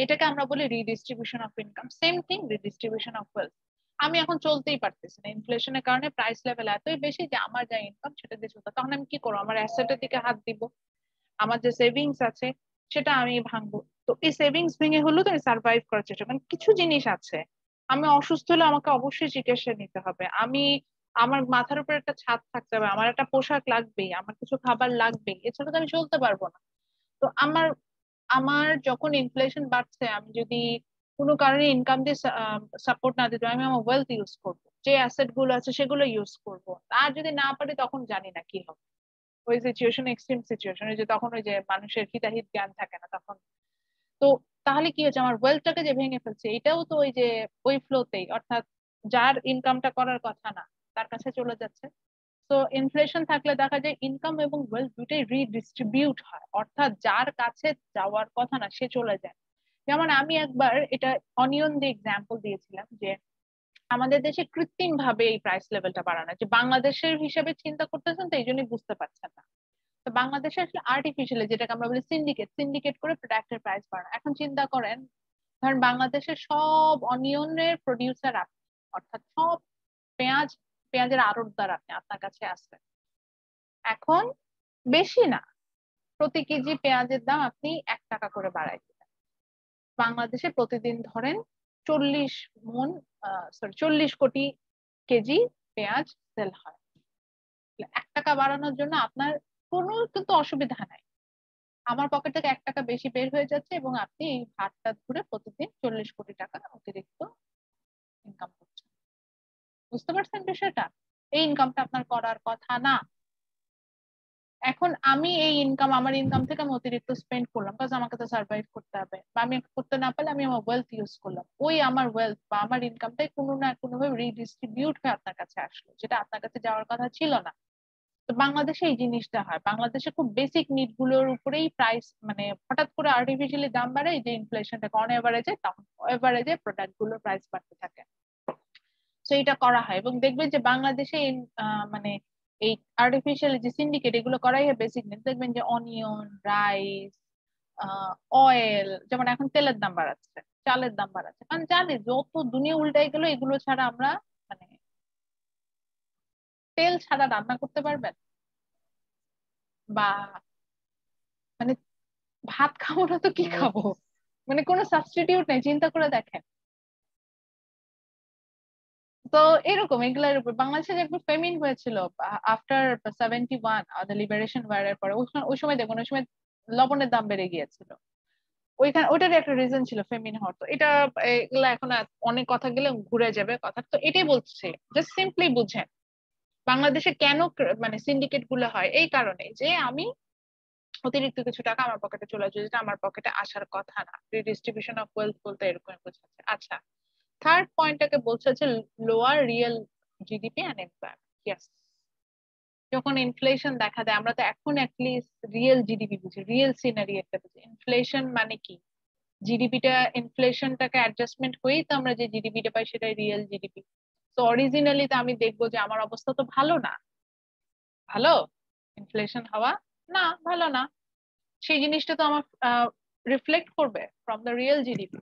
এটাকে আমরা বলি redistribution of income. Same thing redistribution of wealth. আমি এখন চলতেই পারতেছি না, ইনফ্লেশনের কারণে প্রাইস লেভেল এতই বেশি যে আমার যা ইনকাম সেটা দিয়ে চলতে, তখন আমি কি করবো? আমার অ্যাসেটের দিকে হাত দিব, আমার যে সেভিংস আছে সেটা আমি ভাঙবো। তো এই সেভিংস ভেঙে হলেও তো আমি সার্ভাইভ করার চেষ্টা করি। কিছু জিনিস আছে, আমি অসুস্থ হলে আমাকে অবশ্যই চিকিৎসা নিতে হবে, আমার মাথার উপর একটা ছাদ থাকতে হবে, আমার একটা পোশাক লাগবেই, আমার কিছু খাবার লাগবেই, এছাড়া তো আমি চলতে পারবো না। তো আমার আমার যখন ইনফ্লেশন বাড়ছে, আমি যদি কোনো কারণে ইনকাম দিয়ে সাপোর্ট না দিতে, আমি আমার ওয়েলথ ইউজ করবো, যে অ্যাসেট গুলো আছে সেগুলো ইউজ করবো। আর যদি না পারি, তখন জানি না কি হবে। ওই সিচুয়েশন, এক্সট্রিম সিচুয়েশন, যে তখন ওই যে মানুষের হিতাহিত জ্ঞান থাকে না তখন। তো তাহলে কি হচ্ছে? আমার ওয়েলথটাকে যে ভেঙে ফেলছে, এটাও তো ওই যে ওই ফ্লোতেই, অর্থাৎ যার ইনকামটা করার কথা না তার কাছে চলে যাচ্ছে। তো ইনফ্লেশন থাকলে দেখা যায় ইনকাম এবং ওয়েলথ দুইটাই রিডিস্ট্রিবিউট হয়, অর্থাৎ যার কাছে যাওয়ার কথা না সে চলে যায়। যেমন আমি একবার এটা অনিয়ন দিয়ে এক্সাম্পল দিয়েছিলাম, যে আমাদের দেশে কৃত্রিম ভাবে এই প্রাইস লেভেলটা বাড়ানো, যে বাংলাদেশের হিসাবে চিন্তা করতেছেন তো এই জন্যই বুঝতে পারছেন না। তো বাংলাদেশে আসলে আর্টিফিশিয়ালি, যেটাকে আমরা বলি সিন্ডিকেট, সিন্ডিকেট করে প্রোডাক্টের প্রাইস বাড়ানো। এখন চিন্তা করেন, ধরেন বাংলাদেশের সব অনিয়নের প্রডিউসার আপনি, অর্থাৎ সব পেঁয়াজের আড়তদার আপনি, আপনার কাছে আসবে। এখন বেশি না, প্রতি কেজি পেঁয়াজের দাম আপনি 1 টাকা করে বাড়াই দিবেন। বাংলাদেশে প্রতিদিন ধরেন 40 কোটি কেজি পেঁয়াজ সেল হয়। 1 টাকা বাড়ানোর জন্য আপনার কোনো কিন্তু অসুবিধা নাই, আমার পকেট থেকে 1 টাকা বেশি বের হয়ে যাচ্ছে, এবং আপনি এই হারটা ধরে প্রতিদিন 40 কোটি টাকা অতিরিক্ত ইনকাম করছেন। বুঝতে পারছেন বিষয়টা? এই ইনকামটা আপনার করার কথা না। এখন আমি আমার ইনকাম থেকে আমি অতিরিক্ত স্পেন্ড করলাম, কারণ আমাকে তো সার্ভাইভ করতে হবে, বা আমি করতে না পারলে আমি আমার ওয়েলথ ইউজ করলাম। ওই আমার ওয়েলথ বা আমার ইনকামটাই কোনো না কোনো ভাবে রিডিস্ট্রিবিউট হয়ে আপনার কাছে আসলো, যেটা আপনার কাছে যাওয়ার কথা ছিল না। তো বাংলাদেশে এই জিনিসটা হয়, বাংলাদেশে খুব বেসিক নিড গুলোর উপরেই প্রাইস, মানে হঠাৎ করে আর্টিফিশিয়ালি দাম বাড়ে, এই যে ইনফ্লেশনটা অন এভারেজে, তখন এভারেজে প্রোডাক্ট গুলোর প্রাইস বাড়তে থাকে। তো এটা করা হয়, এবং দেখবেন যে বাংলাদেশে মানে এই আর্টিফিশিয়াল যে সিন্ডিকেট, এগুলো করাই হয় বেসিক নিড। দেখবেন যে অনিয়ন, রাইস, অয়েল, যেমন এখন তেলের দাম বাড়াচ্ছে, চালের দাম বাড়াচ্ছে, কারণ জানি যত দুনিয়া উল্টাই গেল, এগুলো ছাড়া আমরা মানে তেল ছাড়া রান্না করতে পারবেন? বা মানে ভাত খাবো না তো কি খাবো? মানে কোনো সাবস্টিটিউট নেই, চিন্তা করে দেখেন। তো এরকম এগুলার উপর বাংলাদেশে যে একবার ফেমিন হয়েছিল আফটার 71, আমাদের লিবারেশন ওয়ারের পরে, ওই সময় দেখুন, ওই সময় লবণের দাম বেড়ে গিয়েছিল। ওইটার একটা রিজন ছিল ফেমিন হওয়ার। তো এগুলা এখন অনেক কথা গেলে ঘুরে যাবে কথা, তো এটাই বলছে, জাস্ট সিম্পলি বুঝেন বাংলাদেশে কেন মানে সিন্ডিকেট গুলো হয়। এই কারণে যে আমি অতিরিক্ত কিছু টাকা আমার পকেটে চলে আসবে, যেটা আমার পকেটে আসার কথা না। রিডিস্ট্রিবিউশন অফ ওয়েলথ বলতে এরকম বোঝাচ্ছে। আচ্ছা, থার্ড পয়েন্টটাকে বলছে হচ্ছে lower real GDP and employment. Yes, যখন ইনফ্লেশন দেখা দেয়, আমরা তো এখন অ্যাটলিস্ট রিয়েল জিডিপি বুঝি, রিয়েল সিনারি একটা বুঝি। ইনফ্লেশন মানে কি, জিডিপিটা ইনফ্লেশনটাকে অ্যাডজাস্টমেন্ট করেই তো আমরা যে জিডিপিটা পাই সেটাই রিয়েল জিডিপি। তো অরিজিনালি তো আমি দেখবো যে আমার অবস্থা তো ভালো না, ভালো ইনফ্লেশন হওয়া না, ভালো না। সেই জিনিসটা তো আমার রিফ্লেক্ট করবে ফ্রম দ্য রিয়েল জিডিপি।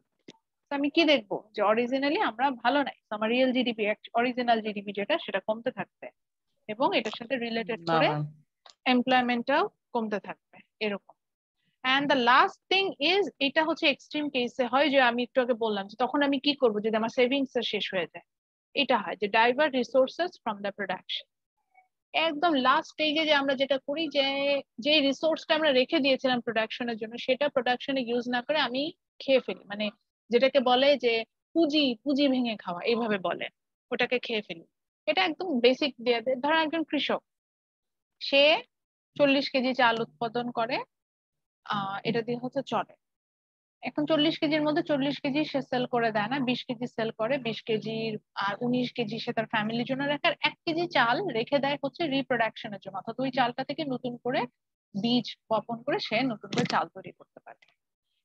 আমি কি দেখবো যে অরিজিনালি আমরা ভালো নাই, আমার রিয়েল জিডিপি, অরিজিনাল জিডিপি যেটা সেটা কমতে থাকবে, এবং এটার সাথে রিলেটেড না করে ম্যাম, এমপ্লয়মেন্টটাও কমতে থাকবে এরকম। And the last thing is, এটা হচ্ছে এক্সট্রিম কেসে হয়, যে আমি একটু আগে বললাম যে তখন আমি কি করবো যদি আমার সেভিংস শেষ হয়ে যায়। এটা হয় যে divert resources from the production. একদম লাস্ট স্টেজে যে আমরা যেটা করি, যে যে রিসোর্সটা আমরা রেখে দিয়েছিলাম প্রোডাকশনের জন্য সেটা প্রোডাকশনে ইউজ না করে আমি খেয়ে ফেলি, মানে যেটাকে বলে যে পুঁজি পুঁজি ভেঙে খাওয়া এইভাবে বলে, ওটাকে খেয়ে ফেলি। এটা একদম বেসিক দিয়ে দেয়। ধরো একজন কৃষক, সে 40 কেজি চাল উৎপাদন করে, এটা দিয়ে হচ্ছে চলে। এখন 40 কেজির মধ্যে 40 কেজি সে সেল করে দেয় না, 20 কেজি সেল করে, 20 কেজির আর 19 কেজি সে তার ফ্যামিলির জন্য রাখে, আর 1 কেজি চাল রেখে দেয় হচ্ছে রিপ্রোডাকশনের জন্য, অর্থাৎ ওই চালটা থেকে নতুন করে বীজ বপন করে সে নতুন করে চাল তৈরি করতে পারে।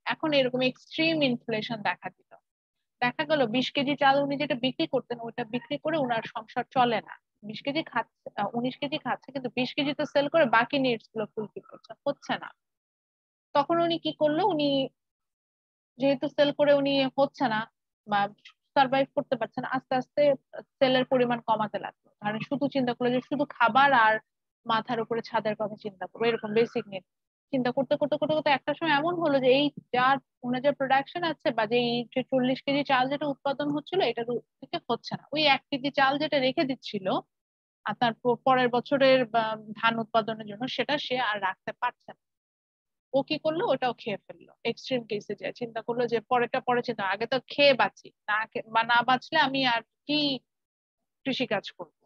এখন এরকম এক্সট্রিম ইনফ্লেশন দেখা দিল, দেখা গেল 20 কেজি চাল উনি যেটা বিক্রি করতেন ওটা বিক্রি করে ওনার সংসার চলে না। 20 কেজি খাচ্ছে, 19 কেজি খাচ্ছে, কিন্তু 20 কেজি তো সেল করে বাকি নিডস গুলো ফুলফিল হচ্ছে না। তখন উনি কি করলো, উনি যেহেতু সেল করে উনি হচ্ছে না বা সার্ভাইভ করতে পারছে না, আস্তে আস্তে সেলের পরিমাণ কমাতে লাগলো। কারণ শুধু চিন্তা করলো যে শুধু খাবার আর মাথার উপরে ছাদের কথা চিন্তা করবো, এরকম বেসিক নিড চিন্তা করতে করতে করতে করতে একটা সময় এমন হলো যে এই যার ওনার যে প্রোডাকশন আছে বা যে এই যে 40 কেজি চাল যেটা উৎপাদন হচ্ছিল এটা থেকে হচ্ছে না, ওই 1 কেজি চাল যেটা রেখে দিচ্ছিল আর তার পরের বছরের ধান উৎপাদনের জন্য সেটা সে আর রাখতে পারছে না। ও কি করলো, ওটাও খেয়ে ফেললো। এক্সট্রিম কেসে যায় চিন্তা করলো যে পরেরটা পরে চিন্তা, আগে তো খেয়ে বাঁচি, বা না বাঁচলে আমি আর কি কৃষি কাজ করবো।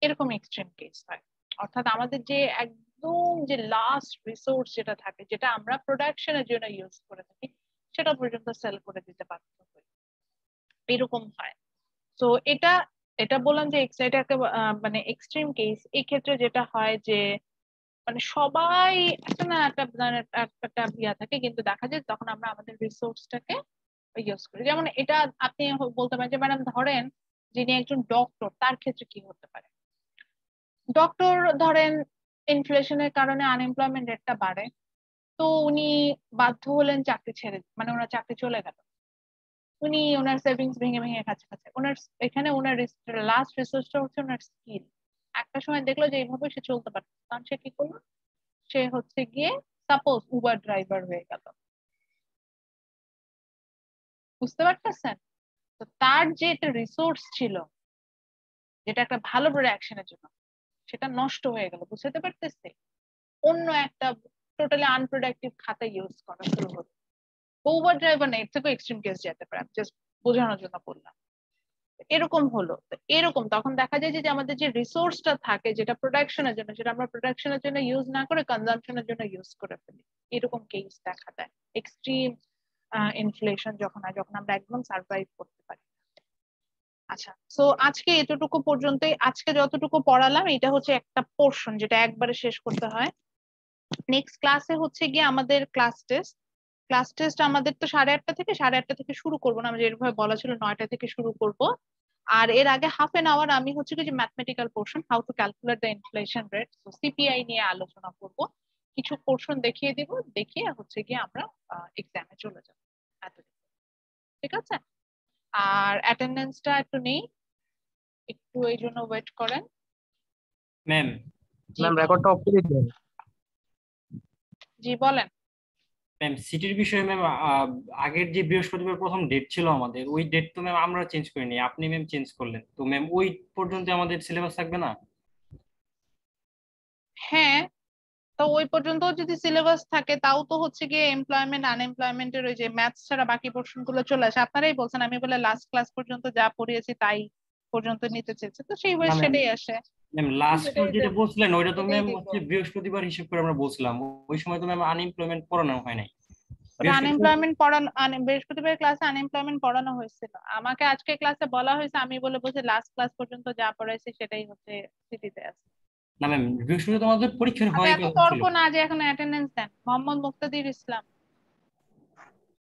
এরকম এক্সট্রিম কেস হয়। অর্থাৎ আমাদের যে একদম যে লাস্ট রিসোর্স যেটা থাকে, যেটা আমরা প্রোডাকশনের জন্য ইউজ করে থাকি, সেটা পর্যন্ত সেল করে দিতে বাধ্য হই, এরকম হয়। তো এটা এটা বললাম যে এটা একটা মানে এক্সট্রিম কেস। এই ক্ষেত্রে যেটা হয় যে মানে সবাই একটা না একটা মানে একটা ইয়া থাকে, কিন্তু দেখা যায় তখন আমরা আমাদের রিসোর্সটাকে ইউজ করি। যেমন এটা আপনি বলতে পারেন যে ম্যাডাম ধরেন যিনি একজন ডক্টর, তার ক্ষেত্রে কি হতে পারে। ডক্টর ধরেন ইনফ্লেশনের কারণে আনএমপ্লয়মেন্ট রেটটা বাড়ে, তো উনি বাধ্য হলেন চাকরি ছেড়ে, মানে ওনার চাকরি চলে গেল, উনি ওনার সেভিংস ভেঙে ভেঙে খাচ্ছে খাচ্ছে। ওনার এখানে ওনার লাস্ট রিসোর্সটা হচ্ছে ওনার স্কিল। একটা সময় দেখলো যে এইভাবে সে চলতে পারছে, তখন সে কি করলো, সে হচ্ছে গিয়ে সাপোজ উবার ড্রাইভার হয়ে গেল। বুঝতে পারতেছেন? তো তার যে একটা রিসোর্স ছিল, যেটা একটা ভালো প্রোডাকশনের জন্য, সেটা নষ্ট হয়ে গেল। বুঝতে পারতেছে? অন্য একটা টোটালি আনপ্রোডাক্টিভ খাতা ইউজ করা শুরু হলো। উবার ড্রাইভার না, এর থেকেও এক্সট্রিম কেস যেতে পারে, আমি জাস্ট বোঝানোর জন্য বললাম। এরকম হলো, তো এরকম তখন দেখা যায় যে আমাদের যে রিসোর্সটা থাকে যেটা প্রোডাকশনের জন্য, যেটা আমরা প্রোডাকশনের জন্য ইউজ না করে কনজাম্পশনের জন্য ইউজ করে ফেলি, এরকম কেস দেখা দেয় এক্সট্রিম ইনফ্লেশন যখন হয়, যখন আমরা একদম সার্ভাইভ করতে পারি। আচ্ছা, সো আজকে এতটুকু পর্যন্তই। আজকে যতটুকু পড়ালাম এটা হচ্ছে একটা পোর্শন যেটা একবারে শেষ করতে হয়। নেক্সট ক্লাসে হচ্ছে গিয়ে আমাদের ক্লাস টেস্ট। ক্লাস টেস্ট আমাদের তো 8:30 থেকে শুরু করবো না, আমাদের এরভাবে বলা ছিল 9টা থেকে শুরু করব। আর এর আগে হাফ এন আওয়ার আমি হচ্ছে কি যে mathematical portion, how to calculate the inflation rate, CPI নিয়ে আলোচনা করব। কিছু পোর্শন দেখিয়ে দিব, দেখিয়ে হচ্ছে গিয়ে আমরা এক্সামে চলে যাব। ঠিক আছে? আর অ্যাটেন্ডেন্সটা একটু নেই, একটু এই জন্য ওয়েট করেন। ম্যাম ম্যাম রেকর্ডটা অফ করে দিন। জি বলেন। ম্যাম সিটির বিষয়ে ম্যাম আগের যে বৃহস্পতিবার প্রথম ডেট ছিল আমাদের, ওই ডেট তো ম্যাম আমরা চেঞ্জ করিনি, আপনি ম্যাম চেঞ্জ করলেন, তো ম্যাম ওই পর্যন্ত আমাদের সিলেবাস থাকবে না? হ্যাঁ, তো ওই পর্যন্ত যদি সিলেবাস থাকে তাও তো হচ্ছে গিয়ে এমপ্লয়মেন্ট আনএমপ্লয়মেন্টের ওই যে ম্যাথস ছাড়া বাকি পোর্শন গুলো চলে আসে। আপনারাই বলছেন, আমি বলে লাস্ট ক্লাস পর্যন্ত যা পড়িয়েছি তাই পর্যন্ত নিতে চেয়েছে, তো সেই না ম্যাম, সেটাই আসে। ম্যাম লাস্ট সেটাই যেটা বলছিলেন ওইটা তো সেটাই ম্যাম দেখবো। হচ্ছে বৃহস্পতিবার হিসেব করে আমরা বলছিলাম, ওই সময় তো ম্যাম আনএমপ্লয়মেন্ট পড়ানো হয় নাই। ওটা বৃহস্পতিবার আনএমপ্লয়মেন্ট পড়ানো, বৃহস্পতিবার ক্লাসে আনএমপ্লয়মেন্ট পড়ানো হয়েছিল। আমাকে আজকে ক্লাসে বলা হয়েছে, আমি বলছি লাস্ট ক্লাস পর্যন্ত যা পড়াইছি সেটাই হচ্ছে সিটিতে আছে। না ম্যাম বৃহস্পতিবার তো আমাদের পরীক্ষার আপনি হওয়ারই এত কথা ছিল। তর্ক না যে এখন অ্যাটেন্ডেন্স দেন। মোহাম্মদ মুক্তাদির ইসলাম।